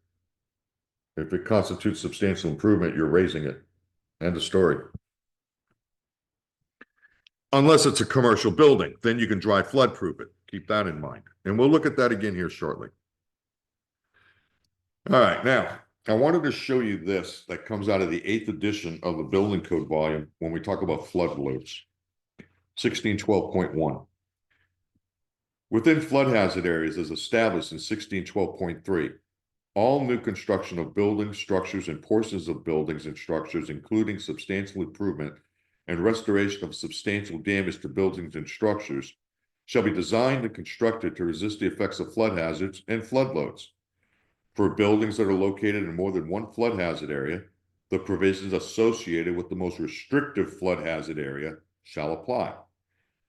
If it constitutes substantial improvement, you're raising it. End of story. Unless it's a commercial building, then you can dry flood proof it. Keep that in mind. And we'll look at that again here shortly. All right, now, I wanted to show you this that comes out of the 8th edition of the Building Code volume when we talk about flood loads. 1612.1. Within flood hazard areas as established in 1612.3, all new construction of buildings, structures, and portions of buildings and structures, including substantial improvement and restoration of substantial damage to buildings and structures, shall be designed and constructed to resist the effects of flood hazards and flood loads. For buildings that are located in more than one flood hazard area, the provisions associated with the most restrictive flood hazard area shall apply.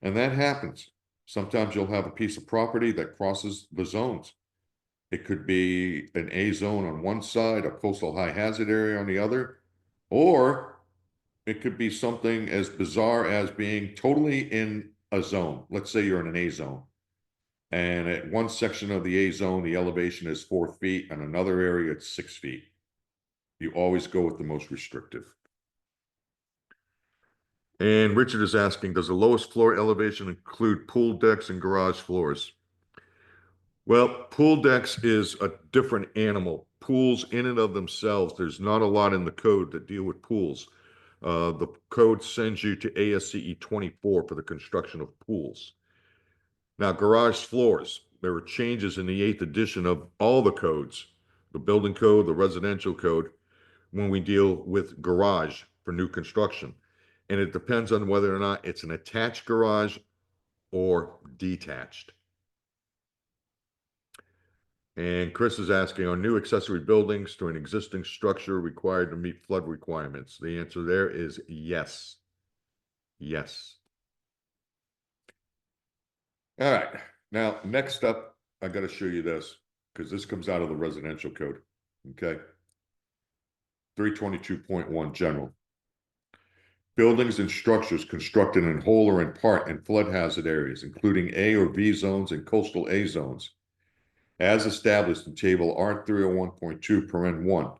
And that happens. Sometimes you'll have a piece of property that crosses the zones. It could be an A zone on one side, a coastal high hazard area on the other, or it could be something as bizarre as being totally in a zone. Let's say you're in an A zone. And at one section of the A zone, the elevation is 4 feet, and another area it's 6 feet. You always go with the most restrictive. And Richard is asking, does the lowest floor elevation include pool decks and garage floors? Well, pool decks is a different animal. Pools in and of themselves, there's not a lot in the code that deal with pools. The code sends you to ASCE 24 for the construction of pools. Now, garage floors, there were changes in the 8th edition of all the codes, the building code, the residential code, when we deal with garage for new construction. And it depends on whether or not it's an attached garage or detached. And Chris is asking, are new accessory buildings to an existing structure required to meet flood requirements? The answer there is yes. Yes. All right. Now, next up, I got to show you this because this comes out of the residential code. Okay. 322.1 general. Buildings and structures constructed in whole or in part in flood hazard areas, including A or B zones and coastal A zones, as established in table R301.2 paren 1,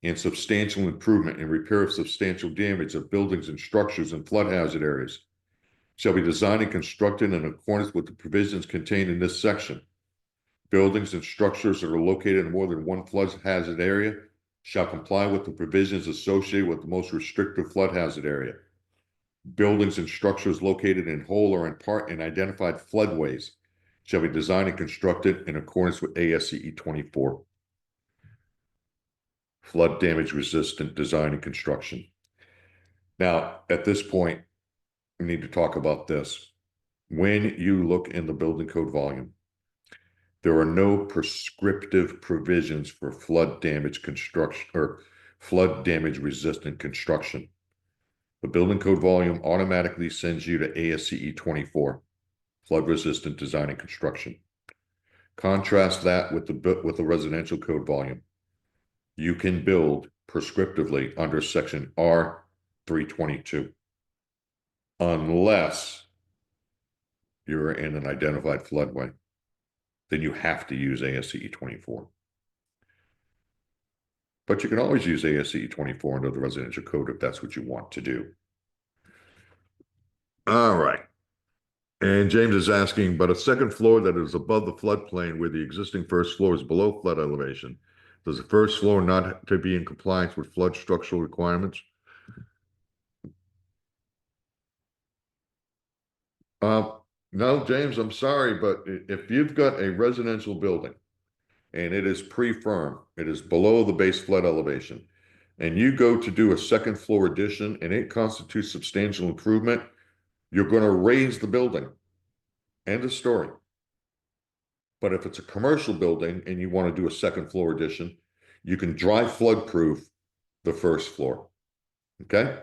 and substantial improvement and repair of substantial damage of buildings and structures in flood hazard areas, shall be designed and constructed in accordance with the provisions contained in this section. Buildings and structures that are located in more than one flood hazard area shall comply with the provisions associated with the most restrictive flood hazard area. Buildings and structures located in whole or in part in identified floodways shall be designed and constructed in accordance with ASCE 24. Flood damage resistant design and construction. Now, at this point, we need to talk about this. When you look in the building code volume, there are no prescriptive provisions for flood damage construction or flood damage resistant construction. The building code volume automatically sends you to ASCE 24, flood resistant design and construction. Contrast that with the residential code volume. You can build prescriptively under section R322 unless you're in an identified floodway. Then you have to use ASCE 24. But you can always use ASCE 24 under the residential code if that's what you want to do. All right. And James is asking, but a second floor that is above the floodplain where the existing first floor is below flood elevation, does the first floor not have to be in compliance with flood structural requirements? No, James, I'm sorry, but if you've got a residential building and it is pre-firm, it is below the base flood elevation, and you go to do a second floor addition and it constitutes substantial improvement, you're going to raise the building. End of story. But if it's a commercial building and you want to do a second floor addition, you can dry flood proof the first floor. Okay?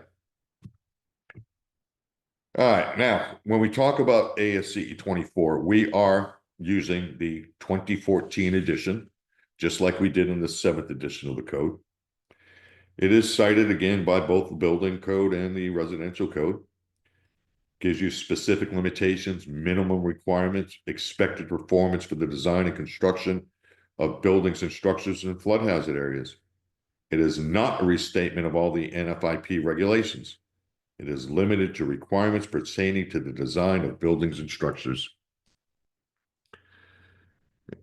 All right. Now, when we talk about ASCE 24, we are using the 2014 edition, just like we did in the 7th edition of the code. It is cited again by both the building code and the residential code. Gives you specific limitations, minimum requirements, expected performance for the design and construction of buildings and structures in flood hazard areas. It is not a restatement of all the NFIP regulations. It is limited to requirements pertaining to the design of buildings and structures.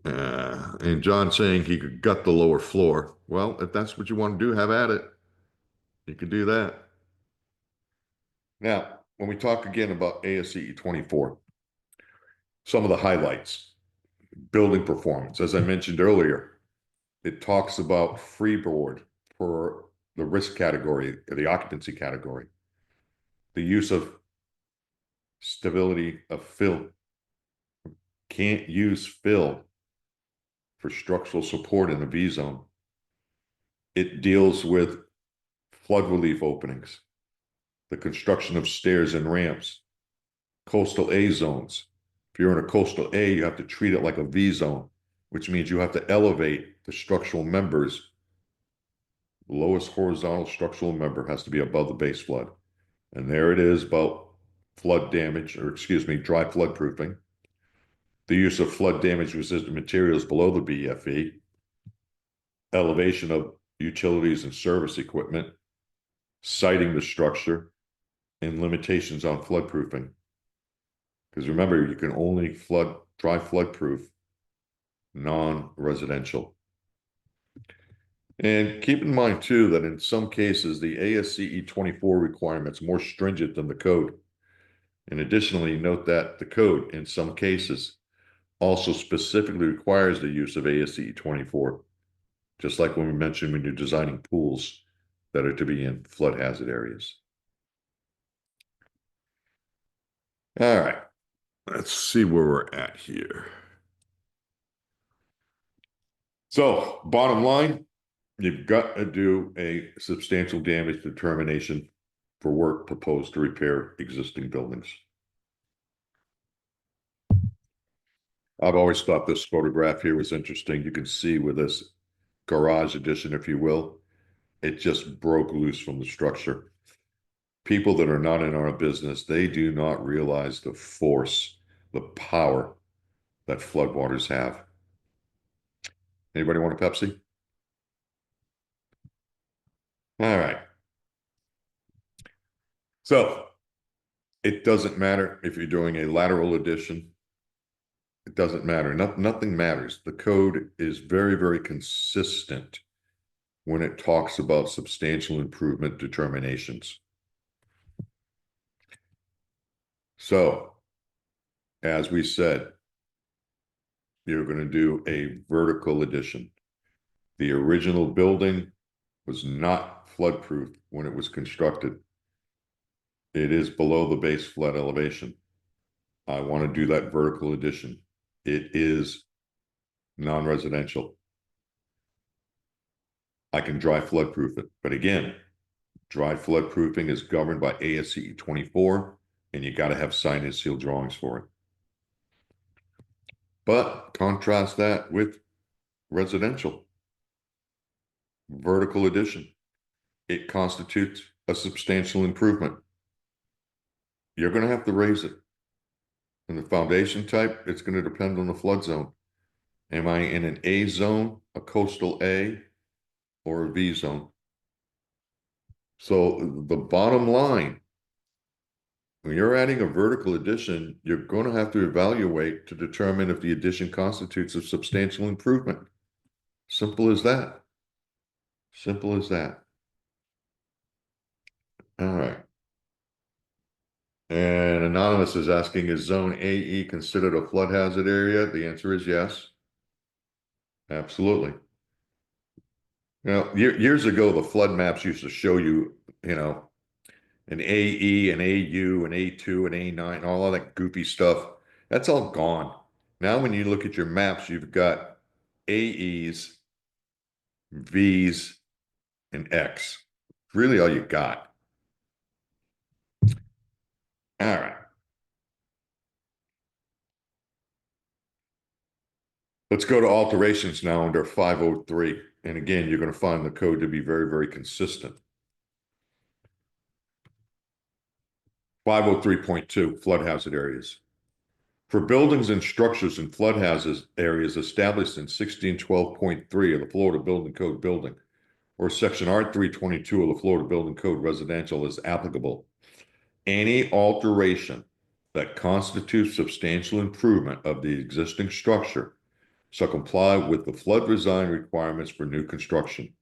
And John saying he could gut the lower floor. Well, if that's what you want to do, have at it. You can do that. Now, when we talk again about ASCE 24, some of the highlights, building performance. As I mentioned earlier, it talks about freeboard for the risk category, the occupancy category, the use of stability of fill. Can't use fill for structural support in the V zone. It deals with flood relief openings, the construction of stairs and ramps, coastal A zones. If you're in a coastal A, you have to treat it like a V zone, which means you have to elevate the structural members. The lowest horizontal structural member has to be above the base flood. And there it is about flood damage, or excuse me, dry flood proofing. The use of flood damage resistant materials below the BFE, elevation of utilities and service equipment, siting the structure, and limitations on flood proofing. Because remember, you can only dry flood proof non-residential. And keep in mind too that in some cases the ASCE 24 requirements more stringent than the code. And additionally, note that the code in some cases also specifically requires the use of ASCE 24, just like when we mentioned when you're designing pools that are to be in flood hazard areas. All right, let's see where we're at here. So, bottom line, you've got to do a substantial damage determination for work proposed to repair existing buildings. I've always thought this photograph here was interesting. You can see with this garage addition, if you will, it just broke loose from the structure. People that are not in our business, they do not realize the force, the power that floodwaters have. Anybody want a Pepsi? All right. So it doesn't matter if you're doing a lateral addition. It doesn't matter. Nothing matters. The code is very, very consistent when it talks about substantial improvement determinations. So, as we said, you're going to do a vertical addition. The original building was not floodproof when it was constructed. It is below the base flood elevation. I want to do that vertical addition. It is non-residential. I can dry floodproof it. But again, dry floodproofing is governed by ASCE 24, and you got to have signed and sealed drawings for it. But contrast that with residential vertical addition. It constitutes a substantial improvement. You're going to have to raise it. And the foundation type, it's going to depend on the flood zone. Am I in an A zone, a coastal A, or a V zone? So the bottom line, when you're adding a vertical addition, you're going to have to evaluate to determine if the addition constitutes a substantial improvement. Simple as that. Simple as that. All right. And Anonymous is asking, is zone AE considered a flood hazard area? The answer is yes. Absolutely. Years ago, the flood maps used to show you, an AE, an AU, an A2, an A9, all of that goofy stuff. That's all gone. Now, when you look at your maps, you've got AEs, Vs, and X. Really all you got. All right. Let's go to alterations now under 503. And again, you're going to find the code to be very, very consistent. 503.2, flood hazard areas. For buildings and structures in flood hazard areas established in 1612.3 of the Florida Building Code building, or section R322 of the Florida Building Code residential is applicable. Any alteration that constitutes substantial improvement of the existing structure shall comply with the flood design requirements for new construction,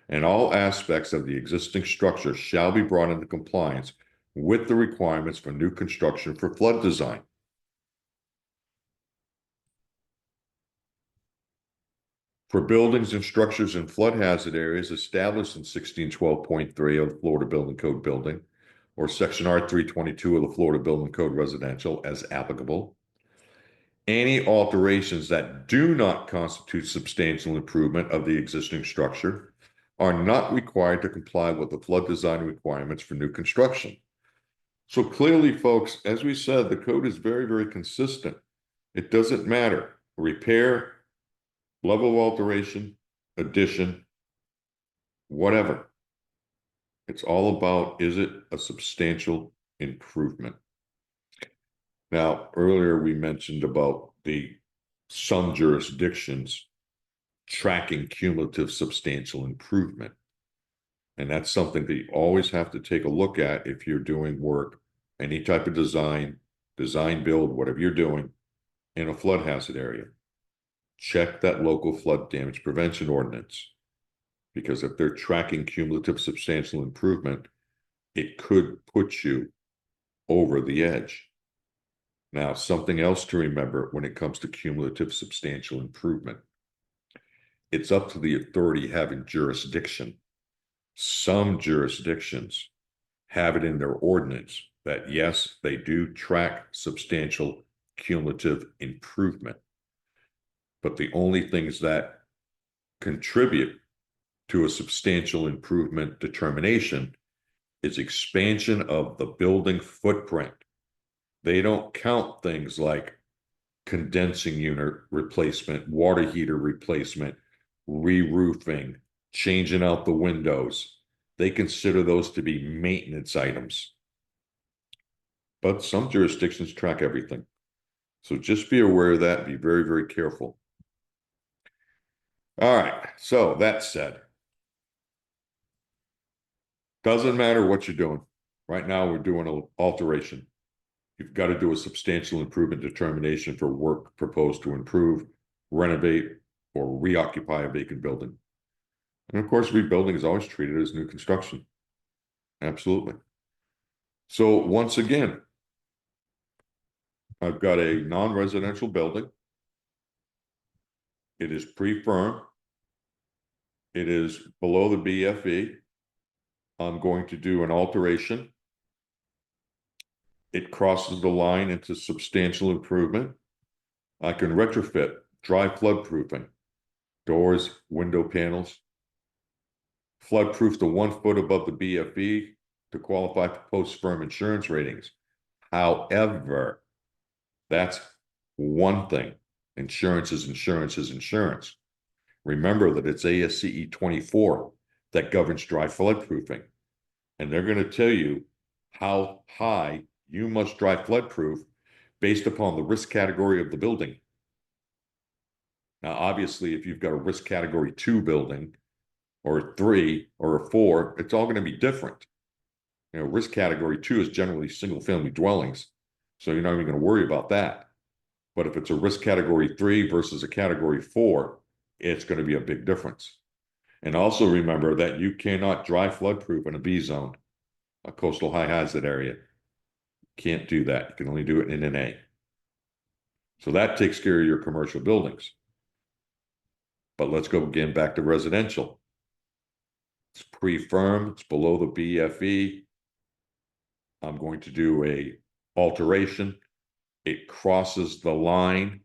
and all aspects of the existing structure shall be brought into compliance with the requirements for new construction for flood design. For buildings and structures in flood hazard areas established in 1612.3 of the Florida Building Code building, or section R322 of the Florida Building Code residential as applicable, any alterations that do not constitute substantial improvement of the existing structure are not required to comply with the flood design requirements for new construction. So clearly, folks, as we said, the code is very, very consistent. It doesn't matter. Repair, level of alteration, addition, whatever. It's all about, is it a substantial improvement? Now, earlier we mentioned about some jurisdictions tracking cumulative substantial improvement. And that's something that you always have to take a look at if you're doing work, any type of design build, whatever you're doing in a flood hazard area. Check that local flood damage prevention ordinance, because if they're tracking cumulative substantial improvement, it could put you over the edge. Now, something else to remember when it comes to cumulative substantial improvement, it's up to the authority having jurisdiction. Some jurisdictions have it in their ordinance that, yes, they do track substantial cumulative improvement. But the only things that contribute to a substantial improvement determination is expansion of the building footprint. They don't count things like condensing unit replacement, water heater replacement, re-roofing, changing out the windows. They consider those to be maintenance items. But some jurisdictions track everything. So just be aware of that. Be very, very careful. All right. So that said, doesn't matter what you're doing. Right now, we're doing an alteration. You've got to do a substantial improvement determination for work proposed to improve, renovate, or reoccupy a vacant building. And of course, rebuilding is always treated as new construction. Absolutely. So once again, I've got a non-residential building. It is pre-firm. It is below the BFE. I'm going to do an alteration. It crosses the line into substantial improvement. I can retrofit dry flood proofing, doors, window panels, floodproof to 1 foot above the BFE to qualify for post-firm insurance ratings. However, that's one thing. Insurance is insurance is insurance. Remember that it's ASCE 24 that governs dry floodproofing. And they're going to tell you how high you must dry floodproof based upon the risk category of the building. Now, obviously, if you've got a risk category 2 building, or a 3 or a 4, it's all going to be different. Risk category 2 is generally single family dwellings. So you're not even going to worry about that. But if it's a risk category 3 versus a category 4, it's going to be a big difference. And also remember that you cannot dry floodproof in a B zone, a coastal high hazard area. Can't do that. You can only do it in an A. So that takes care of your commercial buildings. But let's go again back to residential. It's pre-firm, it's below the BFE. I'm going to do a alteration. It crosses the line.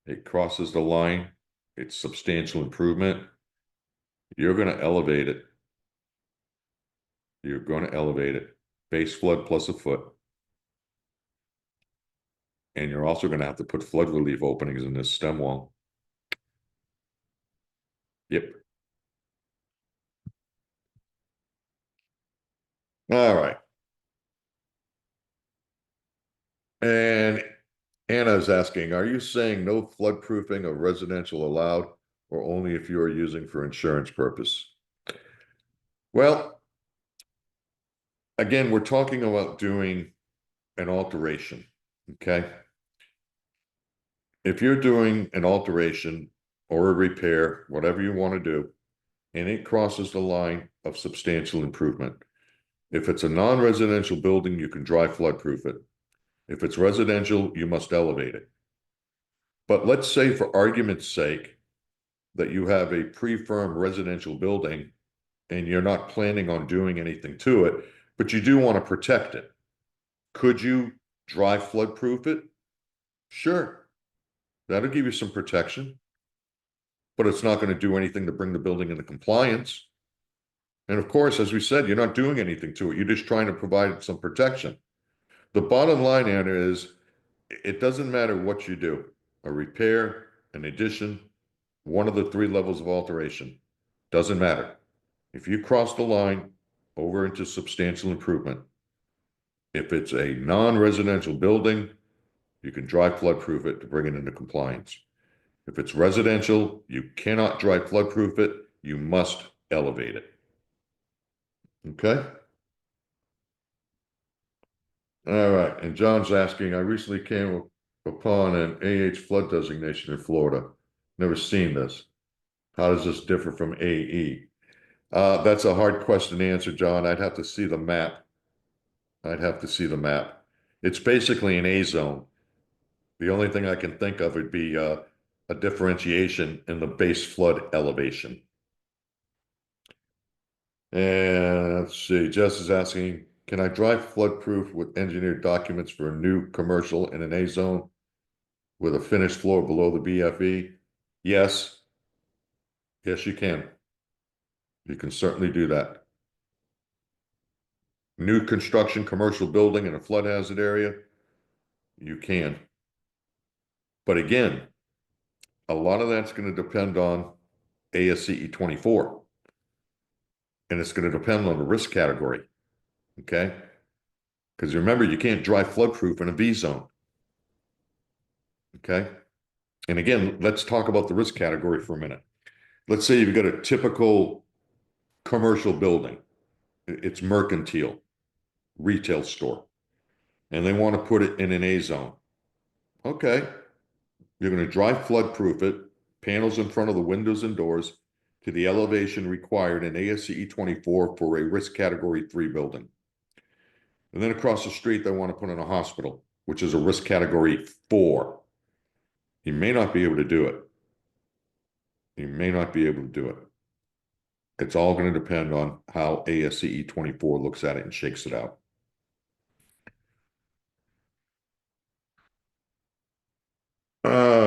It crosses the line. It's substantial improvement. You're going to elevate it. You're going to elevate it. Base flood plus a foot. And you're also going to have to put flood relief openings in this stem wall. Yep. All right. And Anna's asking, are you saying no floodproofing of residential allowed, or only if you are using for insurance purpose? Well, again, we're talking about doing an alteration, okay? If you're doing an alteration or a repair, whatever you want to do, and it crosses the line of substantial improvement. If it's a non-residential building, you can dry floodproof it. If it's residential, you must elevate it. But let's say, for argument's sake, that you have a pre-firm residential building and you're not planning on doing anything to it, but you do want to protect it. Could you dry floodproof it? Sure. That'll give you some protection, but it's not going to do anything to bring the building into compliance. And of course, as we said, you're not doing anything to it. You're just trying to provide some protection. The bottom line, Anna, is it doesn't matter what you do, a repair, an addition, one of the 3 levels of alteration, doesn't matter. If you cross the line over into substantial improvement, if it's a non-residential building, you can dry floodproof it to bring it into compliance. If it's residential, you cannot dry floodproof it. You must elevate it. Okay? All right. And John's asking, I recently came upon an AH flood designation in Florida. Never seen this. How does this differ from AE? That's a hard question to answer, John. I'd have to see the map. I'd have to see the map. It's basically an A zone. The only thing I can think of would be a differentiation in the base flood elevation. And let's see, Jess is asking, can I dry floodproof with engineered documents for a new commercial in an A zone with a finished floor below the BFE? Yes. Yes, you can. You can certainly do that. New construction commercial building in a flood hazard area, you can. But again, a lot of that's going to depend on ASCE 24. And it's going to depend on the risk category. Okay? Because remember, you can't dry floodproof in a V zone. Okay? And again, let's talk about the risk category for a minute. Let's say you've got a typical commercial building. It's mercantile, retail store, and they want to put it in an A zone. Okay. You're going to dry floodproof it, panels in front of the windows and doors to the elevation required in ASCE 24 for a risk category 3 building. And then across the street, they want to put in a hospital, which is a risk category 4. You may not be able to do it. You may not be able to do it. It's all going to depend on how ASCE 24 looks at it and shakes it out.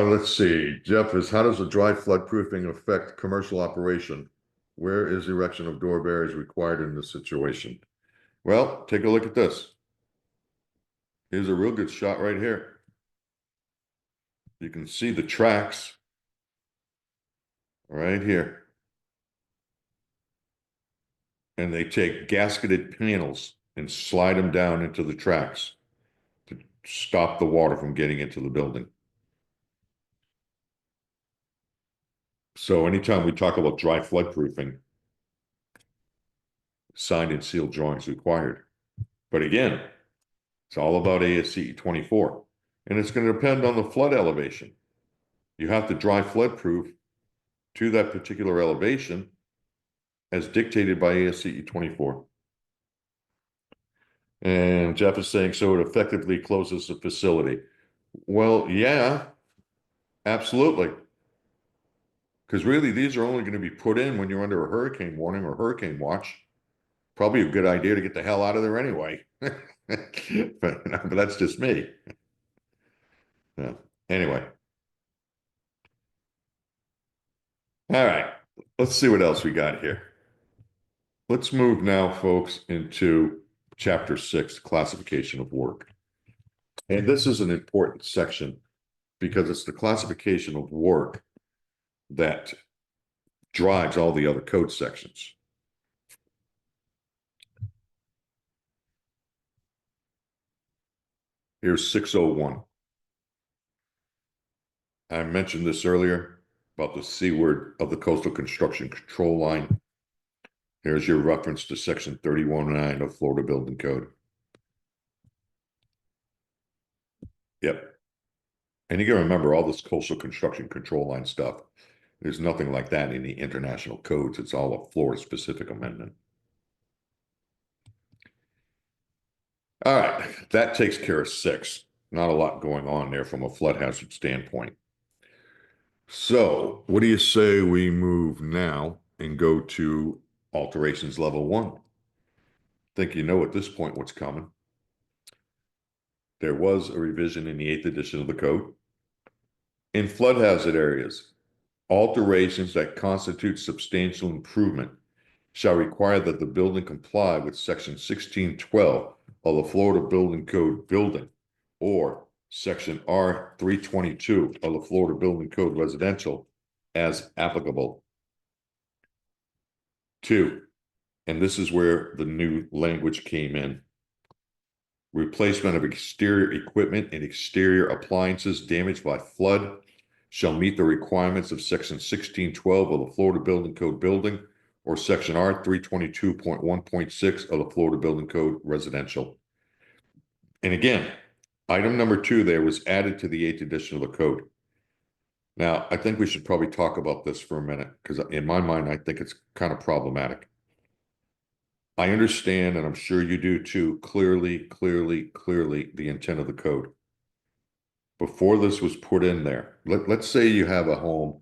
Let's see. Jeff is, how does the dry floodproofing affect commercial operation? Where is erection of door barriers required in this situation? Well, take a look at this. Here's a real good shot right here. You can see the tracks right here. And they take gasketed panels and slide them down into the tracks to stop the water from getting into the building. So anytime we talk about dry floodproofing, signed and sealed drawings required. But again, it's all about ASCE 24. And it's going to depend on the flood elevation. You have to dry floodproof to that particular elevation as dictated by ASCE 24. And Jeff is saying, so it effectively closes the facility. Well, yeah, absolutely. Because really, these are only going to be put in when you're under a hurricane warning or hurricane watch. Probably a good idea to get the hell out of there anyway. but that's just me. Yeah. Anyway. All right. Let's see what else we got here. Let's move now, folks, into Chapter 6, Classification of Work. And this is an important section because it's the classification of work that drives all the other code sections. Here's 601. I mentioned this earlier about the C word of the Coastal Construction Control Line. Here's your reference to Section 3109 of Florida Building Code. Yep. And you got to remember all this Coastal Construction Control Line stuff. There's nothing like that in the international codes. It's all a Florida-specific amendment. All right, that takes care of 6. Not a lot going on there from a flood hazard standpoint. So what do you say we move now and go to alterations level 1? I think you know at this point what's coming. There was a revision in the 8th edition of the code. In flood hazard areas, alterations that constitute substantial improvement shall require that the building comply with Section 1612 of the Florida Building Code building or Section R322 of the Florida Building Code residential as applicable. 2, and this is where the new language came in. Replacement of exterior equipment and exterior appliances damaged by flood shall meet the requirements of Section 1612 of the Florida Building Code building or Section R322.1.6 of the Florida Building Code residential. And again, item number 2 there was added to the 8th edition of the code. Now, I think we should probably talk about this for a minute because in my mind, I think it's kind of problematic. I understand, and I'm sure you do too, clearly, the intent of the code. Before this was put in there, let's say you have a home,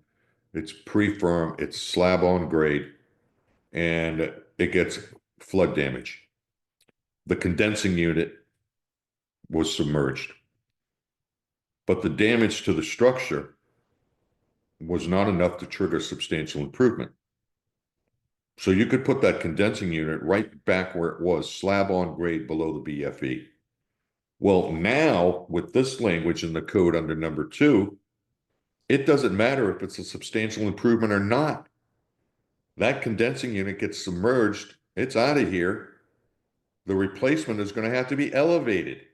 it's pre-firm, it's slab on grade, and it gets flood damage. The condensing unit was submerged, but the damage to the structure was not enough to trigger substantial improvement. So you could put that condensing unit right back where it was, slab on grade below the BFE. Well, now with this language in the code under number 2, it doesn't matter if it's a substantial improvement or not. That condensing unit gets submerged, it's out of here. The replacement is going to have to be elevated.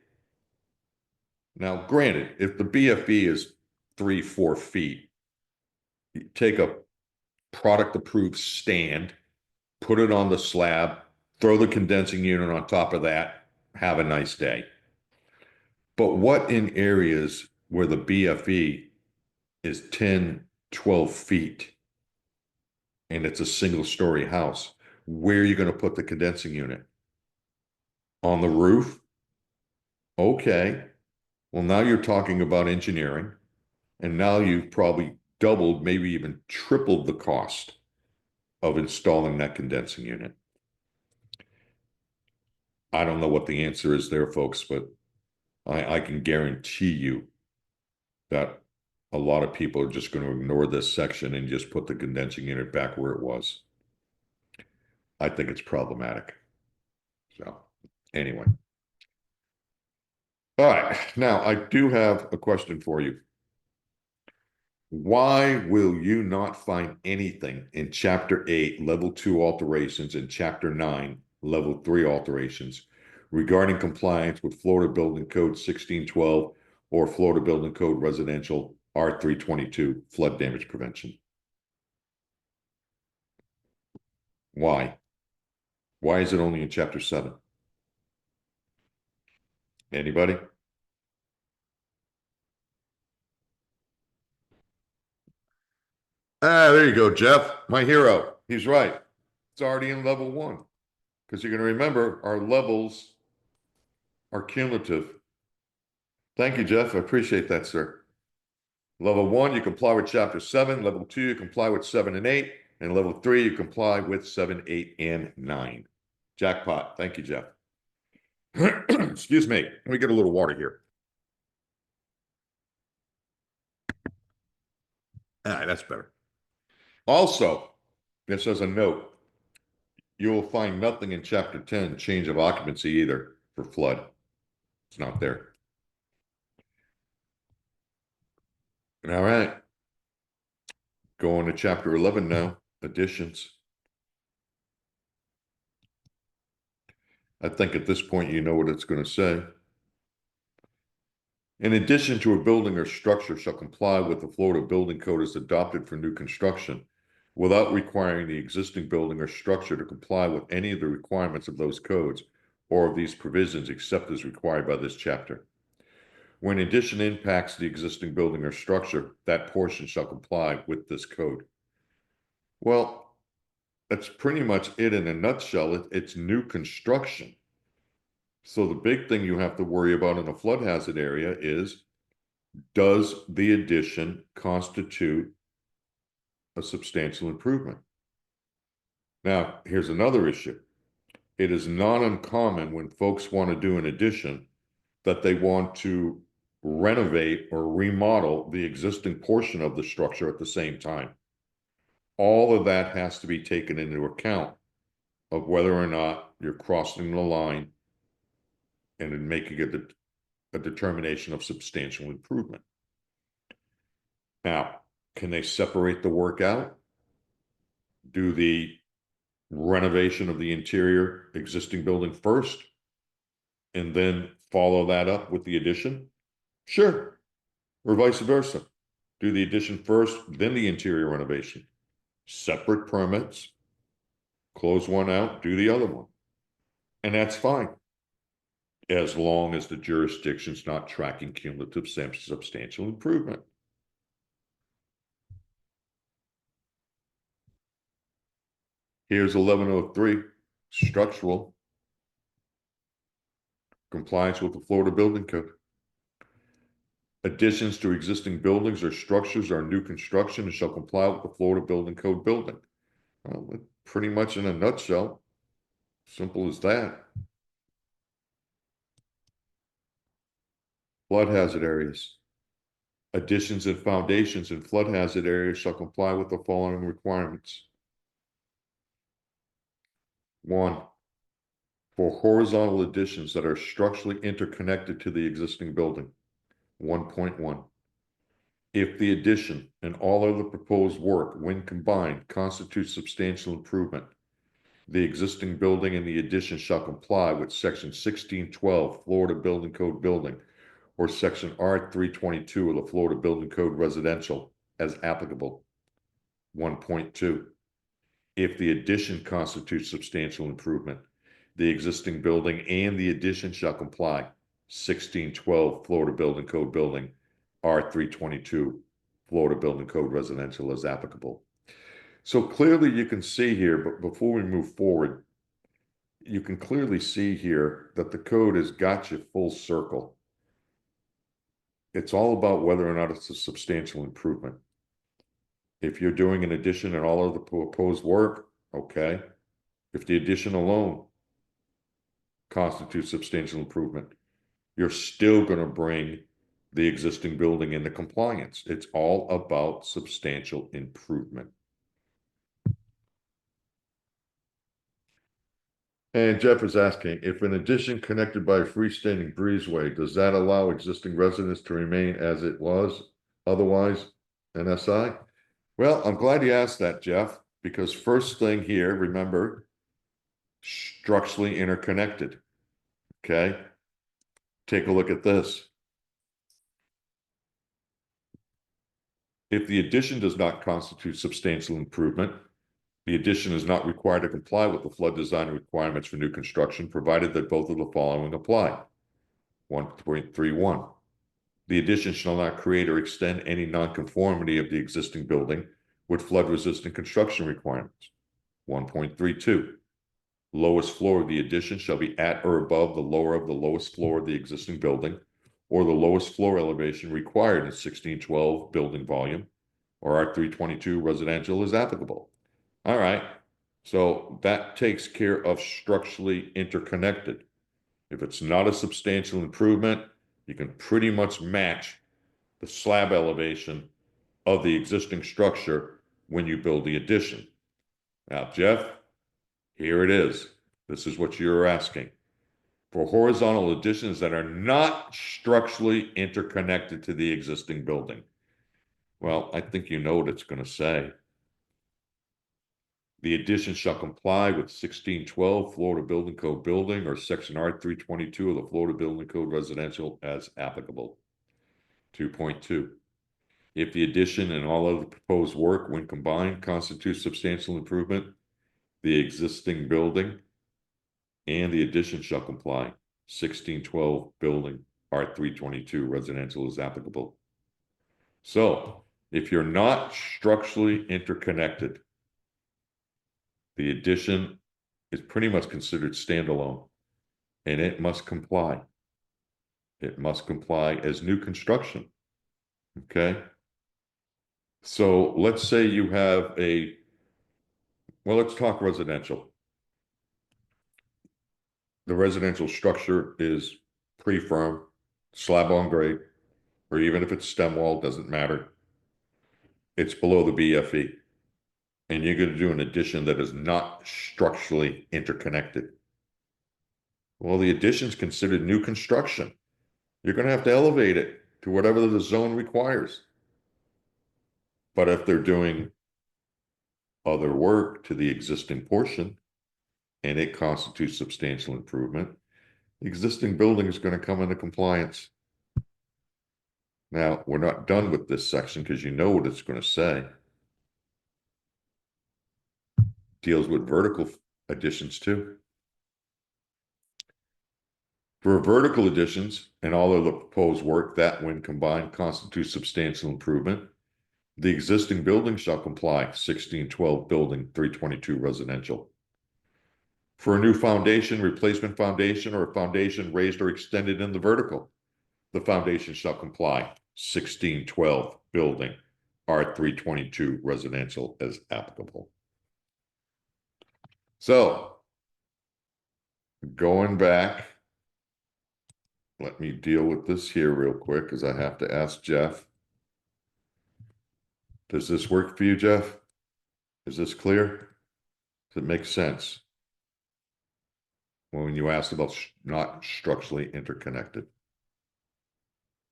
Now, granted, if the BFE is 3-4 feet, you take a product approved stand, put it on the slab, throw the condensing unit on top of that, have a nice day. But what in areas where the BFE is 10, 12 feet and it's a single story house, where are you going to put the condensing unit? On the roof? Okay. Well, now you're talking about engineering, and now you've probably doubled, maybe even tripled the cost of installing that condensing unit. I don't know what the answer is there, folks, but I can guarantee you that a lot of people are just going to ignore this section and just put the condensing unit back where it was. I think it's problematic. So anyway. All right. Now I do have a question for you. Why will you not find anything in Chapter 8, Level 2 alterations, and Chapter 9, Level 3 alterations regarding compliance with Florida Building Code 1612 or Florida Building Code Residential R322 flood damage prevention? Why? Why is it only in Chapter 7? Anybody? Ah, there you go, Jeff, my hero. He's right. It's already in Level 1. Because you're going to remember our levels are cumulative. Thank you, Jeff. I appreciate that, sir. Level 1, you comply with Chapter 7. Level 2, you comply with 7 and 8. And Level 3, you comply with 7, 8, and 9. Jackpot. Thank you, Jeff. Excuse me. Let me get a little water here. All right, that's better. Also, this as a note, you will find nothing in Chapter 10, change of occupancy either for flood. It's not there. All right. Going to Chapter 11 now, additions. I think at this point you know what it's going to say. In addition to a building or structure shall comply with the Florida Building Code as adopted for new construction without requiring the existing building or structure to comply with any of the requirements of those codes or of these provisions except as required by this chapter. When addition impacts the existing building or structure, that portion shall comply with this code. Well, that's pretty much it in a nutshell. It's new construction. So the big thing you have to worry about in a flood hazard area is, does the addition constitute a substantial improvement? Now, here's another issue. It is not uncommon when folks want to do an addition that they want to renovate or remodel the existing portion of the structure at the same time. All of that has to be taken into account of whether or not you're crossing the line and in making a determination of substantial improvement. Now, can they separate the work out? Do the renovation of the interior existing building first and then follow that up with the addition? Sure. Or vice versa. Do the addition first, then the interior renovation. Separate permits, close one out, do the other one. And that's fine, as long as the jurisdiction's not tracking cumulative substantial improvement. Here's 1103, structural compliance with the Florida Building Code. Additions to existing buildings or structures are new construction and shall comply with the Florida Building Code building. Well, pretty much in a nutshell, simple as that. Flood hazard areas. Additions and foundations in flood hazard areas shall comply with the following requirements. 1, for horizontal additions that are structurally interconnected to the existing building. 1.1. If the addition and all other proposed work, when combined, constitutes substantial improvement, the existing building and the addition shall comply with Section 1612 Florida Building Code building or Section R322 of the Florida Building Code residential as applicable. 1.2. If the addition constitutes substantial improvement, the existing building and the addition shall comply. 1612 Florida Building Code building, R322 Florida Building Code residential as applicable. So clearly you can see here, but before we move forward, you can clearly see here that the code has got you full circle. It's all about whether or not it's a substantial improvement. If you're doing an addition and all of the proposed work, okay. If the addition alone constitutes substantial improvement, you're still going to bring the existing building into compliance. It's all about substantial improvement. And Jeff is asking, if an addition connected by a freestanding breezeway, does that allow existing residents to remain as it was, otherwise an SI? Well, I'm glad you asked that, Jeff, because first thing here, remember, structurally interconnected, okay? Take a look at this. If the addition does not constitute substantial improvement, the addition is not required to comply with the flood design requirements for new construction, provided that both of the following apply. 1.31. The addition shall not create or extend any nonconformity of the existing building with flood-resistant construction requirements. 1.32. Lowest floor of the addition shall be at or above the lower of the lowest floor of the existing building, or the lowest floor elevation required in 1612 building volume, or R322 residential is applicable. All right, so that takes care of structurally interconnected. If it's not a substantial improvement, you can pretty much match the slab elevation of the existing structure when you build the addition. Now, Jeff, here it is. This is what you're asking. For horizontal additions that are not structurally interconnected to the existing building. Well, I think you know what it's going to say. The addition shall comply with 1612 Florida Building Code building or section R322 of the Florida Building Code residential as applicable. 2.2. If the addition and all other proposed work, when combined, constitutes substantial improvement, the existing building and the addition shall comply. 1612 building R322 residential is applicable. So if you're not structurally interconnected, the addition is pretty much considered standalone, and it must comply. It must comply as new construction. Okay. So let's say you have well, let's talk residential. The residential structure is pretty firm, slab on grade, or even if it's stem wall, doesn't matter. It's below the BFE. And you're going to do an addition that is not structurally interconnected. Well, the addition is considered new construction. You're going to have to elevate it to whatever the zone requires. But if they're doing other work to the existing portion and it constitutes substantial improvement, the existing building is going to come into compliance. Now, we're not done with this section because you know what it's going to say. Deals with vertical additions too. For vertical additions and all of the proposed work that, when combined, constitutes substantial improvement, the existing building shall comply. 1612 building 322 residential. For a new foundation, replacement foundation, or a foundation raised or extended in the vertical, the foundation shall comply. 1612 building R322 residential as applicable. So going back, let me deal with this here real quick because I have to ask Jeff. Does this work for you, Jeff? Is this clear? Does it make sense when you asked about not structurally interconnected?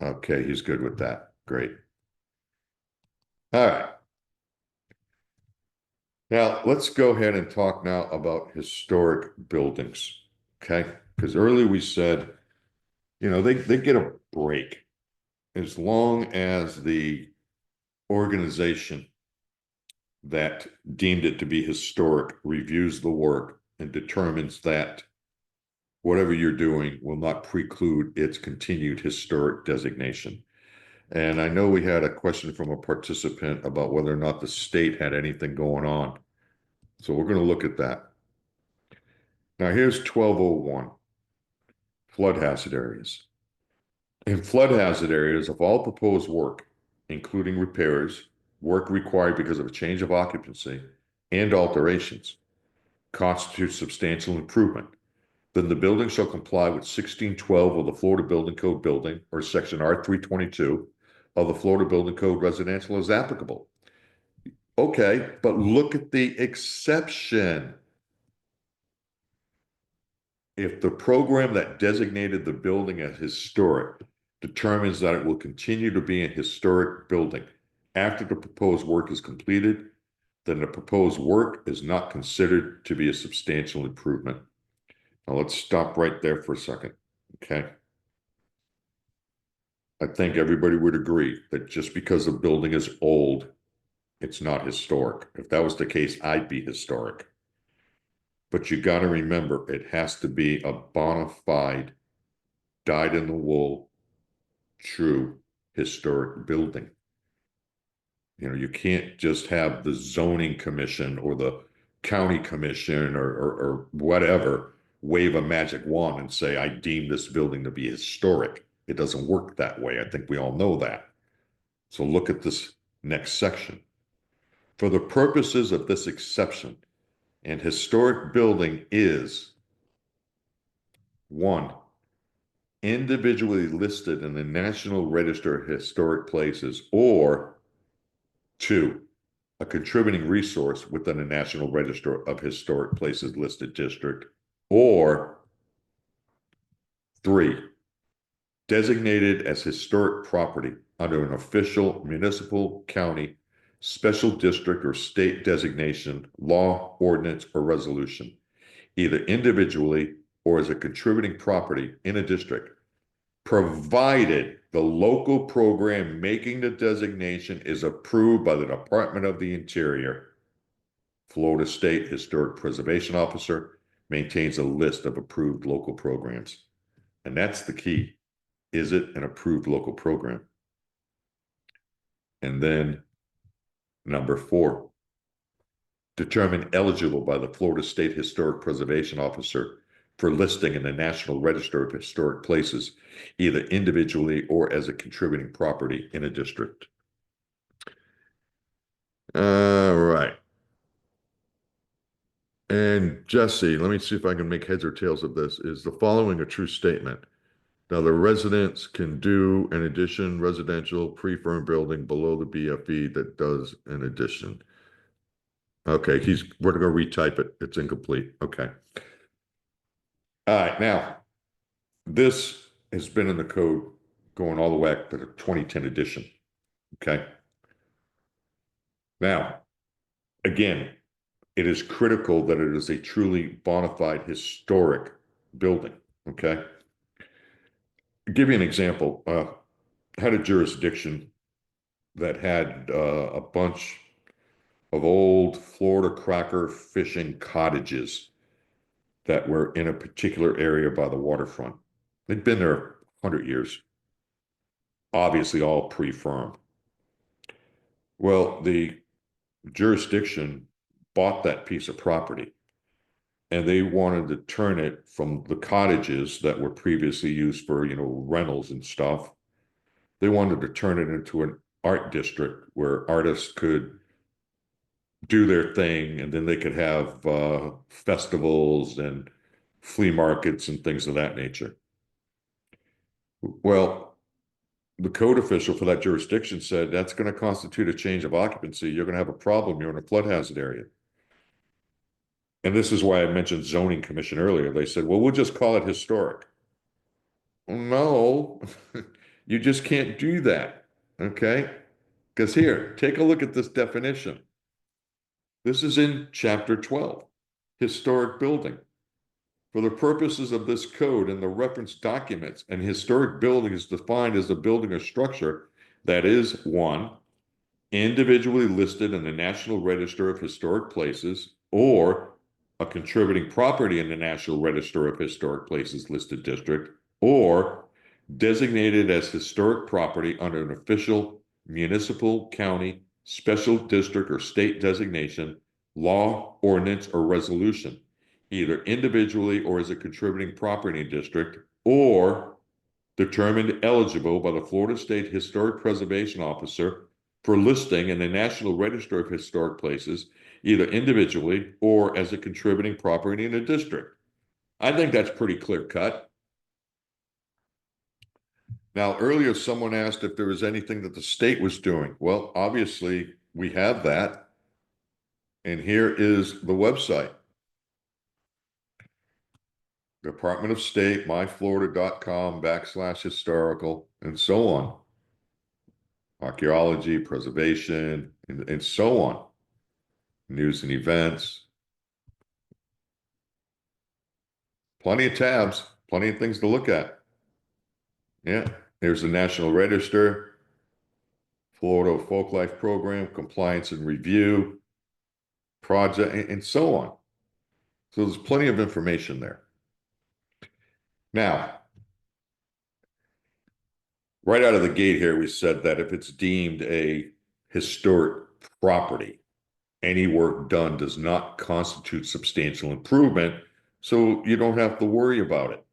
Okay, he's good with that. Great. All right. Now, let's go ahead and talk now about historic buildings, okay? Because earlier we said, they get a break as long as the organization that deemed it to be historic reviews the work and determines that whatever you're doing will not preclude its continued historic designation. And I know we had a question from a participant about whether or not the state had anything going on. So we're going to look at that. Now here's 1201, flood hazard areas. In flood hazard areas of all proposed work, including repairs, work required because of a change of occupancy, and alterations, constitutes substantial improvement, then the building shall comply with 1612 of the Florida Building Code building, or section R322 of the Florida Building Code residential as applicable. Okay, but look at the exception. if the program that designated the building as historic determines that it will continue to be a historic building after the proposed work is completed, then the proposed work is not considered to be a substantial improvement. Now let's stop right there for a second, okay? I think everybody would agree that just because a building is old, it's not historic. If that was the case, I'd be historic. But you got to remember, it has to be a bona fide, dyed-in-the-wool, true historic building. You know, you can't just have the zoning commission or the county commission or whatever wave a magic wand and say, I deem this building to be historic. It doesn't work that way. I think we all know that. So look at this next section. For the purposes of this exception, an historic building is one, individually listed in the National Register of Historic Places, or two, a contributing resource within the National Register of Historic Places listed district, or three, designated as historic property under an official municipal, county, special district, or state designation, law, ordinance, or resolution, either individually or as a contributing property in a district, provided the local program making the designation is approved by the Department of the Interior. Florida State Historic Preservation Officer maintains a list of approved local programs. And that's the key. Is it an approved local program? And then number 4, determined eligible by the Florida State Historic Preservation Officer for listing in the National Register of Historic Places, either individually or as a contributing property in a district. All right. And Jesse, let me see if I can make heads or tails of this. Is the following a true statement? Now, the residents can do an addition residential pre-firm building below the BFE that does an addition. Okay, we're going to retype it. It's incomplete. Okay. All right, now, this has been in the code going all the way back to the 2010 edition. Okay. Now, again, it is critical that it is a truly bona fide historic building. Okay. I'll give you an example. I had a jurisdiction that had a bunch of old Florida cracker fishing cottages that were in a particular area by the waterfront. They'd been there 100 years, obviously all pre-firm. Well, the jurisdiction bought that piece of property and they wanted to turn it from the cottages that were previously used for, rentals and stuff. They wanted to turn it into an art district where artists could do their thing, and then they could have festivals and flea markets and things of that nature. Well, the code official for that jurisdiction said that's going to constitute a change of occupancy. You're going to have a problem. You're in a flood hazard area. And this is why I mentioned zoning commission earlier. They said, well, we'll just call it historic. No, you just can't do that. Okay? Because here, take a look at this definition. This is in Chapter 12, historic building. For the purposes of this code and the reference documents, an historic building is defined as a building or structure that is, 1, individually listed in the National Register of Historic Places, or a contributing property in the National Register of Historic Places listed district, or designated as historic property under an official municipal, county, special district, or state designation, law, ordinance, or resolution, either individually or as a contributing property district, or determined eligible by the Florida State Historic Preservation Officer for listing in the National Register of Historic Places, either individually or as a contributing property in a district. I think that's pretty clear cut. Now, earlier someone asked if there was anything that the state was doing. Well, obviously we have that. And here is the website. Department of State, myflorida.com/historical, and so on. Archaeology, preservation, and so on. News and events. Plenty of tabs, plenty of things to look at. Yeah, there's the National Register, Florida Folklife Program, compliance and review, project, and so on. So there's plenty of information there. Now, right out of the gate here, we said that if it's deemed a historic property, any work done does not constitute substantial improvement, so you don't have to worry about it.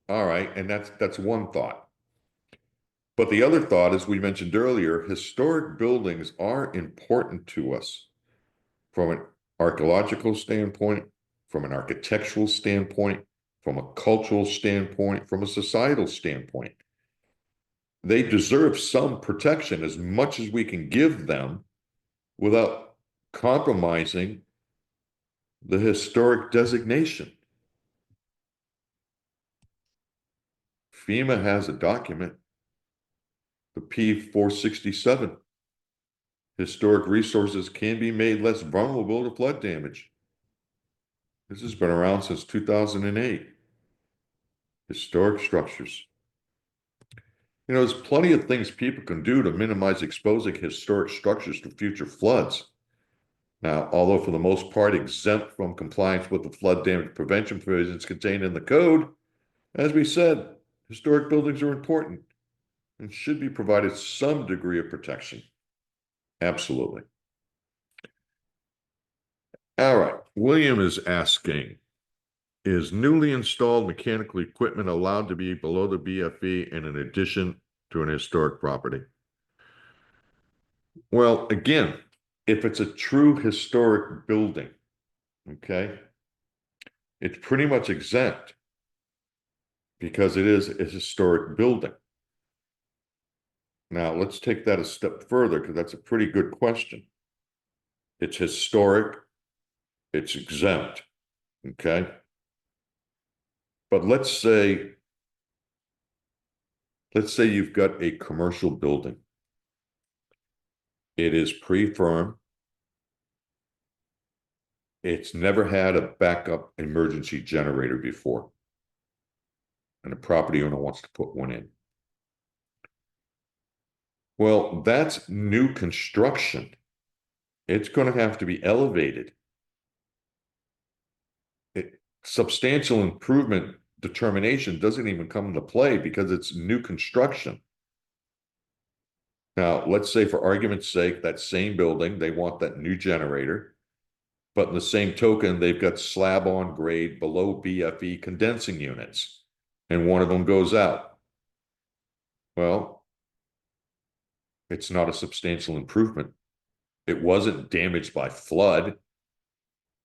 All right, and that's one thought. But the other thought, as we mentioned earlier, historic buildings are important to us from an archaeological standpoint, from an architectural standpoint, from a cultural standpoint, from a societal standpoint. They deserve some protection as much as we can give them without compromising the historic designation. FEMA has a document, the P467. Historic resources can be made less vulnerable to flood damage. This has been around since 2008. Historic structures. You know, there's plenty of things people can do to minimize exposing historic structures to future floods. Now, although for the most part exempt from compliance with the flood damage prevention provisions contained in the code, as we said, historic buildings are important and should be provided some degree of protection. Absolutely. All right. William is asking, is newly installed mechanical equipment allowed to be below the BFE and in addition to an historic property? Well, again, if it's a true historic building, okay, it's pretty much exempt because it is a historic building. Now, let's take that a step further because that's a pretty good question. It's historic, it's exempt, okay? But let's say you've got a commercial building. It is pre-firm. It's never had a backup emergency generator before. And the property owner wants to put one in. Well, that's new construction. It's going to have to be elevated. Substantial improvement determination doesn't even come into play because it's new construction. Now, let's say for argument's sake, that same building, they want that new generator, but in the same token, they've got slab on grade below BFE condensing units, and one of them goes out. Well, it's not a substantial improvement. It wasn't damaged by flood.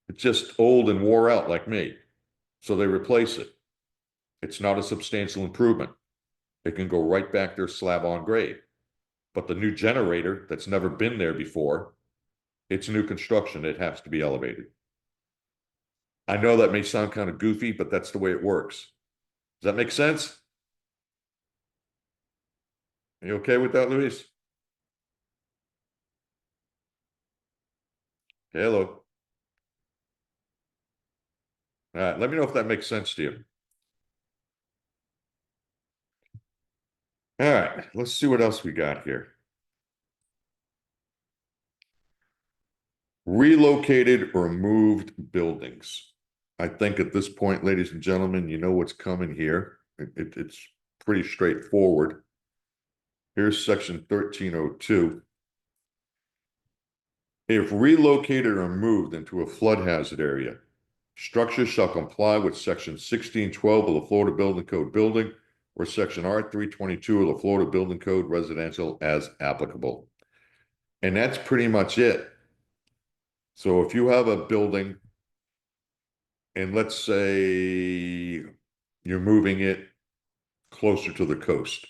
It's just old and wore out like me. So they replace it. It's not a substantial improvement. It can go right back there slab on grade. But the new generator that's never been there before, it's new construction. It has to be elevated. I know that may sound kind of goofy, but that's the way it works. Does that make sense? Are you okay with that, Luis? Hello. All right, let me know if that makes sense to you. All right, let's see what else we got here. Relocated or moved buildings. I think at this point, ladies and gentlemen, you know what's coming here. It's pretty straightforward. Here's section 1302. If relocated or moved into a flood hazard area, structures shall comply with section 1612 of the Florida Building Code building or section R322 of the Florida Building Code residential as applicable. And that's pretty much it. So if you have a building and let's say you're moving it closer to the coast,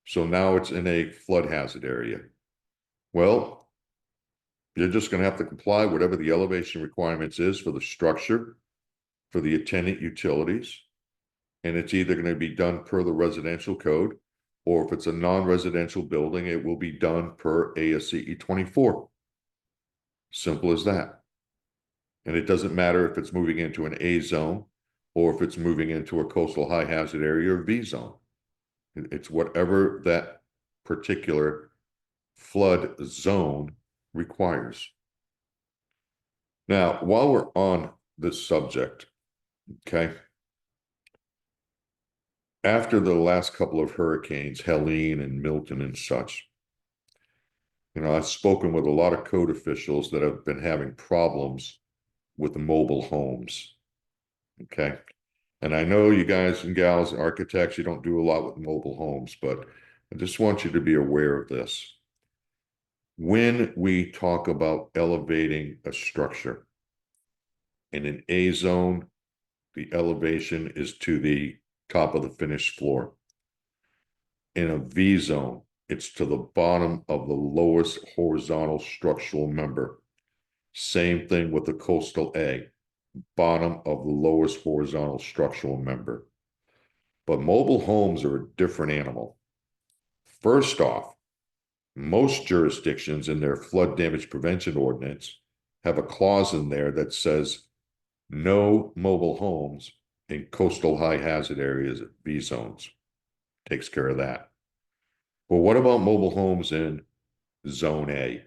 so now it's in a flood hazard area. Well, you're just going to have to comply whatever the elevation requirements is for the structure, for the attendant utilities, and it's either going to be done per the residential code, or if it's a non-residential building, it will be done per ASCE 24. Simple as that. And it doesn't matter if it's moving into an A zone or if it's moving into a coastal high hazard area or V zone. It's whatever that particular flood zone requires. Now, while we're on this subject, okay, after the last couple of hurricanes, Helene and Milton and such, I've spoken with a lot of code officials that have been having problems with mobile homes. Okay. And I know you guys and gals, architects, you don't do a lot with mobile homes, but I just want you to be aware of this. When we talk about elevating a structure in an A zone, the elevation is to the top of the finished floor. In a V zone, it's to the bottom of the lowest horizontal structural member. Same thing with the coastal A, bottom of the lowest horizontal structural member. But mobile homes are a different animal. First off, most jurisdictions in their flood damage prevention ordinance have a clause in there that says no mobile homes in coastal high hazard areas, V zones. Takes care of that. Well, what about mobile homes in Zone A?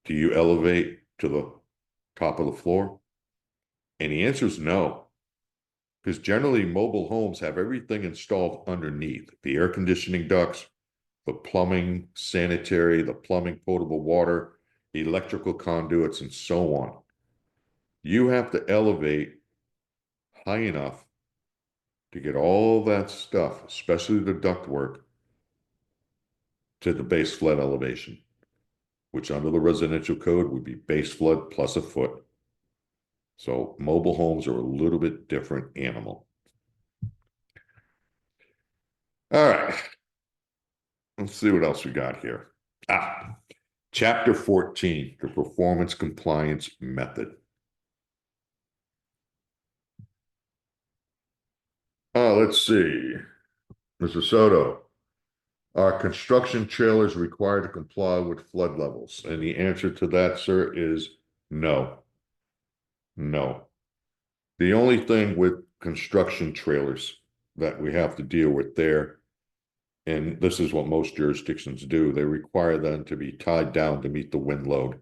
Do you elevate to the top of the floor? And the answer is no, because generally mobile homes have everything installed underneath: the air conditioning ducts, the plumbing, sanitary, the plumbing, potable water, electrical conduits, and so on. You have to elevate high enough to get all that stuff, especially the ductwork, to the base flood elevation, which under the residential code would be base flood plus a foot. So mobile homes are a little bit different animal. All right. Let's see what else we got here. Chapter 14, the performance compliance method. Let's see. Mr. Soto, are construction trailers required to comply with flood levels? And the answer to that, sir, is no. No. The only thing with construction trailers that we have to deal with there, and this is what most jurisdictions do, they require them to be tied down to meet the wind load.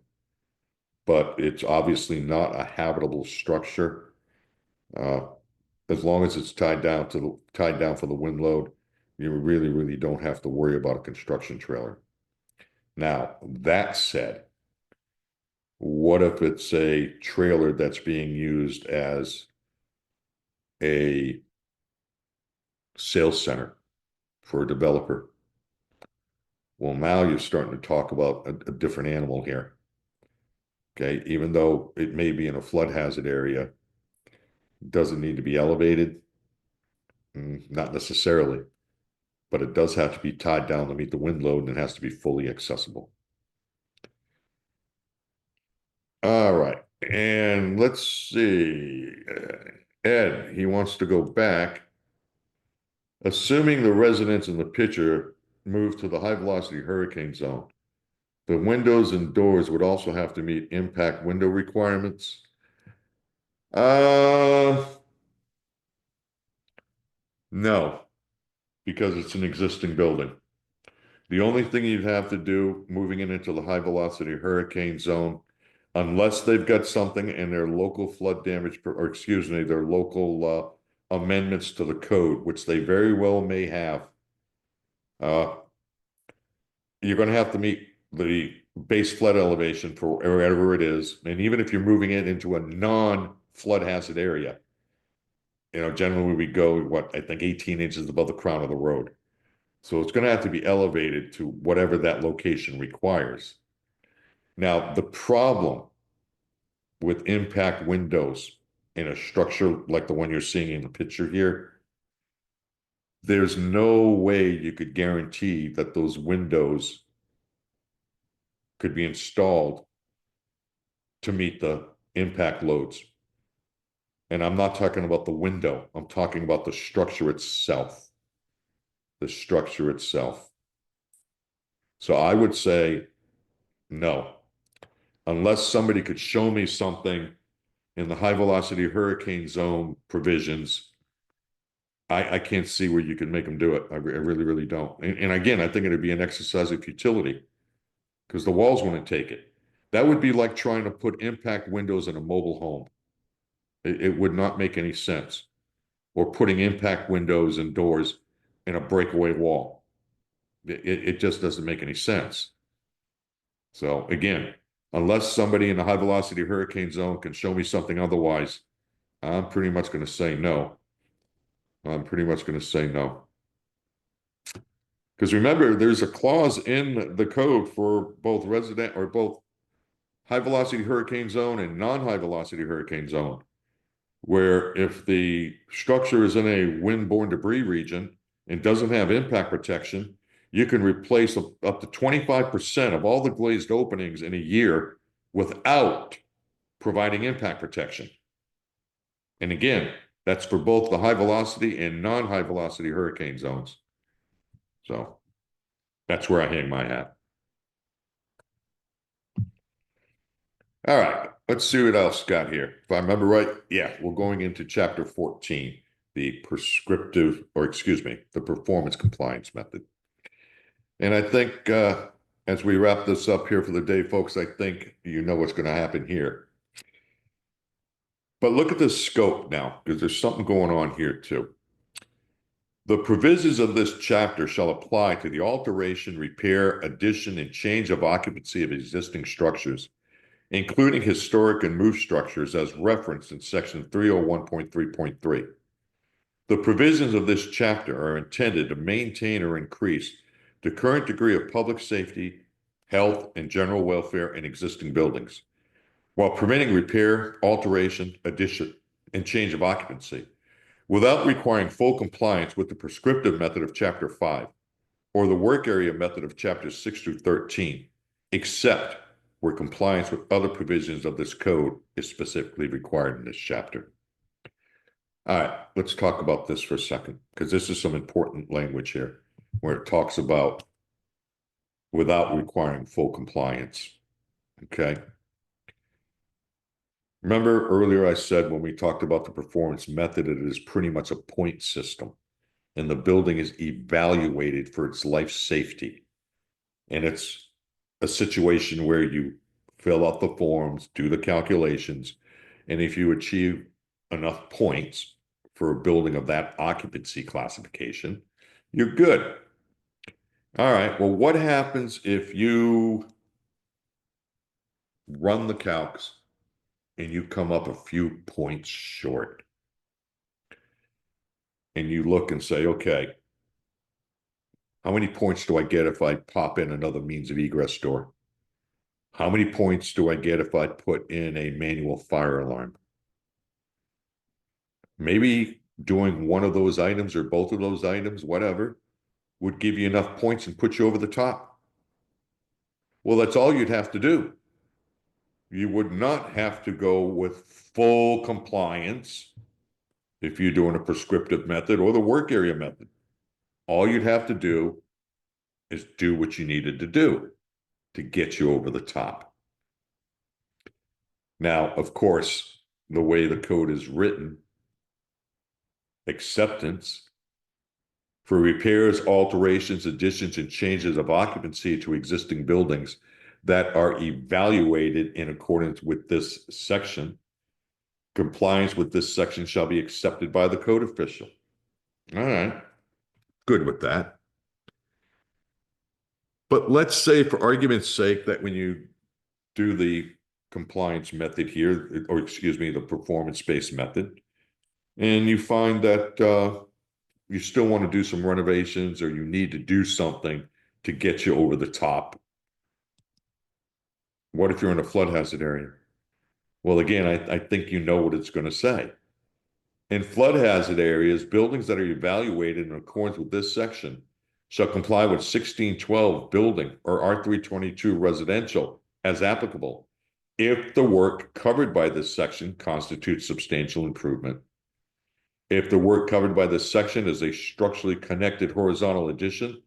But it's obviously not a habitable structure. As long as it's tied down for the wind load, you really don't have to worry about a construction trailer. Now, that said, what if it's a trailer that's being used as a sales center for a developer? Well, now you're starting to talk about a different animal here. Okay, even though it may be in a flood hazard area, does it need to be elevated? Not necessarily, but it does have to be tied down to meet the wind load, and it has to be fully accessible. All right, and let's see. Ed, he wants to go back. Assuming the residents in the picture move to the high velocity hurricane zone, the windows and doors would also have to meet impact window requirements. No, because it's an existing building. The only thing you'd have to do moving it into the high velocity hurricane zone, unless they've got something in their local flood damage, or excuse me, their local amendments to the code, which they very well may have, you're going to have to meet the base flood elevation for wherever it is. And even if you're moving it into a non-flood hazard area, generally we go, what, I think 18 inches above the crown of the road. So it's going to have to be elevated to whatever that location requires. Now, the problem with impact windows in a structure like the one you're seeing in the picture here, there's no way you could guarantee that those windows could be installed to meet the impact loads. And I'm not talking about the window. I'm talking about the structure itself. The structure itself. So I would say no. Unless somebody could show me something in the high velocity hurricane zone provisions, I can't see where you can make them do it. I really, really don't. And again, I think it'd be an exercise of futility because the walls wouldn't take it. That would be like trying to put impact windows in a mobile home. It would not make any sense. Or putting impact windows and doors in a breakaway wall. It just doesn't make any sense. So again, unless somebody in the high velocity hurricane zone can show me something otherwise, I'm pretty much going to say no. I'm pretty much going to say no. Because remember, there's a clause in the code for both resident or both high velocity hurricane zone and non-high velocity hurricane zone, where if the structure is in a wind-borne debris region and doesn't have impact protection, you can replace up to 25% of all the glazed openings in a year without providing impact protection. And again, that's for both the high velocity and non-high velocity hurricane zones. So that's where I hang my hat. All right, let's see what else got here. If I remember right, yeah, we're going into chapter 14, the prescriptive, or excuse me, the performance compliance method. And I think as we wrap this up here for the day, folks, I think you know what's going to happen here. But look at the scope now, because there's something going on here too. The provisions of this chapter shall apply to the alteration, repair, addition, and change of occupancy of existing structures, including historic and moved structures as referenced in section 301.3.3. The provisions of this chapter are intended to maintain or increase the current degree of public safety, health, and general welfare in existing buildings, while permitting repair, alteration, addition, and change of occupancy, without requiring full compliance with the prescriptive method of Chapter 5 or the work area method of Chapters 6 through 13, except where compliance with other provisions of this code is specifically required in this chapter. All right, let's talk about this for a second, because this is some important language here where it talks about without requiring full compliance. Okay. Remember earlier I said when we talked about the performance method, it is pretty much a point system, and the building is evaluated for its life safety. And it's a situation where you fill out the forms, do the calculations, and if you achieve enough points for a building of that occupancy classification, you're good. All right, well, what happens if you run the calcs and you come up a few points short? And you look and say, okay, how many points do I get if I pop in another means of egress door? How many points do I get if I put in a manual fire alarm? Maybe doing one of those items or both of those items, whatever, would give you enough points and put you over the top. Well, that's all you'd have to do. You would not have to go with full compliance if you're doing a prescriptive method or the work area method. All you'd have to do is do what you needed to do to get you over the top. Now, of course, the way the code is written, acceptance for repairs, alterations, additions, and changes of occupancy to existing buildings that are evaluated in accordance with this section. Compliance with this section shall be accepted by the code official. All right, good with that. But let's say, for argument's sake, that when you do the compliance method here, or excuse me, the performance-based method, and you find that you still want to do some renovations or you need to do something to get you over the top. What if you're in a flood hazard area? Well, again, I think you know what it's going to say. In flood hazard areas, buildings that are evaluated in accordance with this section shall comply with 1612 building or R322 residential as applicable, if the work covered by this section constitutes substantial improvement. If the work covered by this section is a structurally connected horizontal addition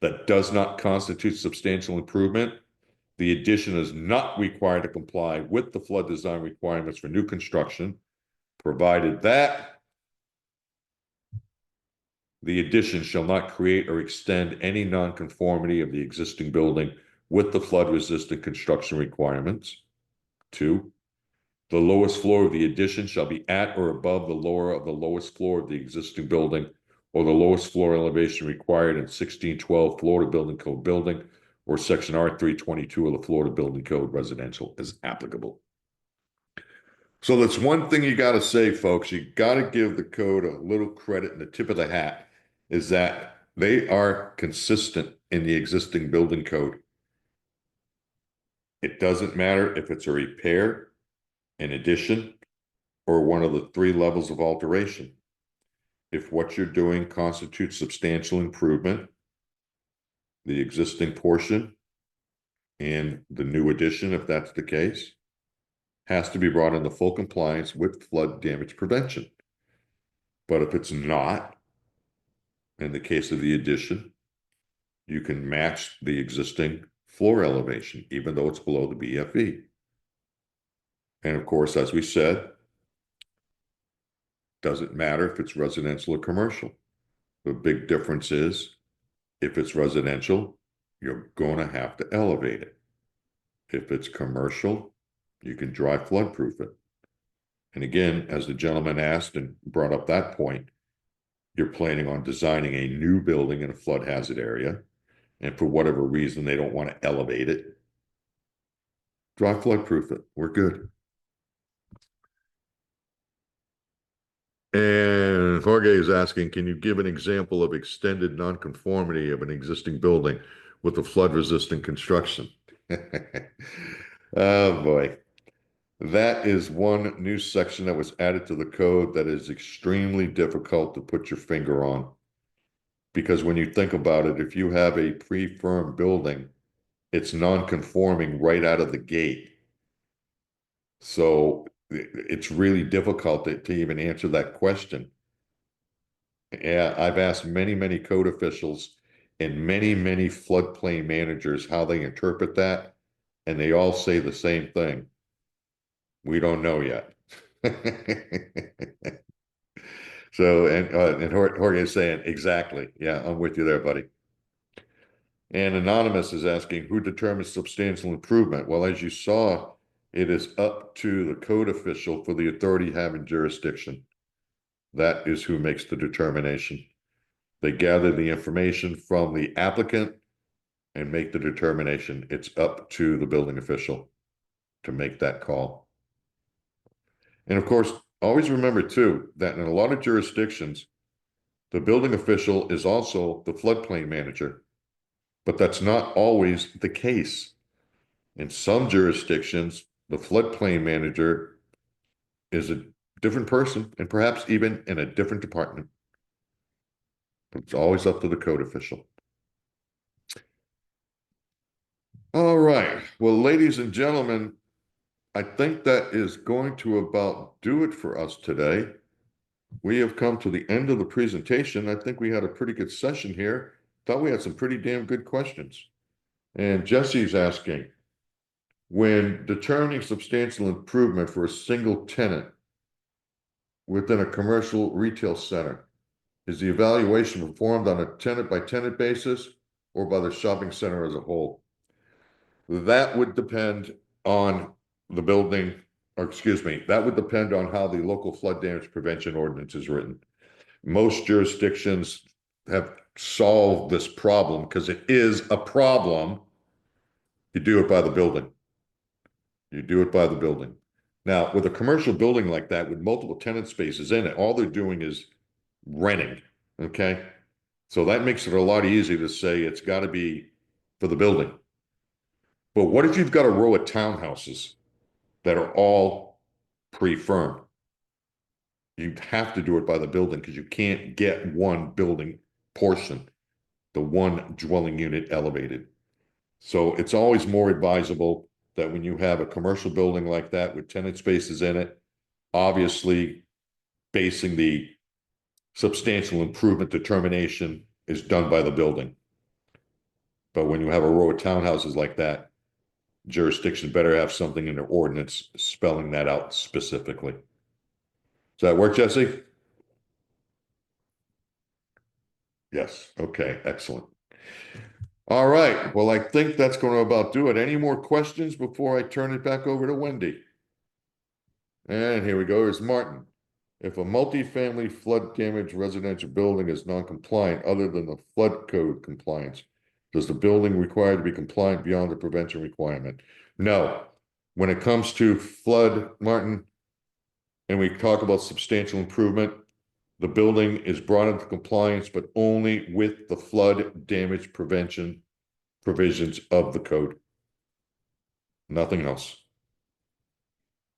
that does not constitute substantial improvement, the addition is not required to comply with the flood design requirements for new construction, provided that the addition shall not create or extend any nonconformity of the existing building with the flood-resistant construction requirements. 2, the lowest floor of the addition shall be at or above the lower of the lowest floor of the existing building, or the lowest floor elevation required in 1612 Florida Building Code building, or Section R322 of the Florida Building Code residential is applicable. So that's one thing you got to say, folks. You got to give the code a little credit, and the tip of the hat is that they are consistent in the existing building code. It doesn't matter if it's a repair, an addition, or one of the 3 levels of alteration. If what you're doing constitutes substantial improvement, the existing portion and the new addition, if that's the case, has to be brought into full compliance with flood damage prevention. But if it's not, in the case of the addition, you can match the existing floor elevation, even though it's below the BFE. And of course, as we said, doesn't matter if it's residential or commercial. The big difference is if it's residential, you're going to have to elevate it. If it's commercial, you can dry floodproof it. And again, as the gentleman asked and brought up that point, you're planning on designing a new building in a flood hazard area, and for whatever reason, they don't want to elevate it. Dry floodproof it. We're good. And Jorge is asking, can you give an example of extended nonconformity of an existing building with a flood-resistant construction? Oh boy. That is one new section that was added to the code that is extremely difficult to put your finger on. Because when you think about it, if you have a pre-firm building, it's non-conforming right out of the gate. So it's really difficult to even answer that question. Yeah, I've asked many code officials and many floodplain managers how they interpret that, and they all say the same thing. We don't know yet. So, and Jorge is saying, exactly. Yeah, I'm with you there, buddy. And Anonymous is asking, who determines substantial improvement? Well, as you saw, it is up to the code official for the authority having jurisdiction. That is who makes the determination. They gather the information from the applicant and make the determination. It's up to the building official to make that call. And of course, always remember too, that in a lot of jurisdictions, the building official is also the floodplain manager, but that's not always the case. In some jurisdictions, the floodplain manager is a different person and perhaps even in a different department. But it's always up to the code official. All right. Well, ladies and gentlemen, I think that is going to about do it for us today. We have come to the end of the presentation. I think we had a pretty good session here. Thought we had some pretty damn good questions. And Jesse's asking, when determining substantial improvement for a single tenant within a commercial retail center, is the evaluation performed on a tenant by tenant basis or by the shopping center as a whole? That would depend on the building, or excuse me, that would depend on how the local flood damage prevention ordinance is written. Most jurisdictions have solved this problem because it is a problem. You do it by the building. You do it by the building. Now, with a commercial building like that with multiple tenant spaces in it, all they're doing is renting, okay? So that makes it a lot easier to say it's got to be for the building. But what if you've got a row of townhouses that are all pre-firm? You have to do it by the building because you can't get one building portion, the one dwelling unit elevated. So it's always more advisable that when you have a commercial building like that with tenant spaces in it, obviously basing the substantial improvement determination is done by the building. But when you have a row of townhouses like that, jurisdiction better have something in their ordinance spelling that out specifically. Does that work, Jesse? Yes. Okay, excellent. All right. Well, I think that's going to about do it. Any more questions before I turn it back over to Wendy? And here we go. Here's Martin. If a multifamily flood damaged residential building is non-compliant other than the flood code compliance, does the building require to be compliant beyond the prevention requirement? No. When it comes to flood, Martin, and we talk about substantial improvement, the building is brought into compliance, but only with the flood damage prevention provisions of the code. Nothing else.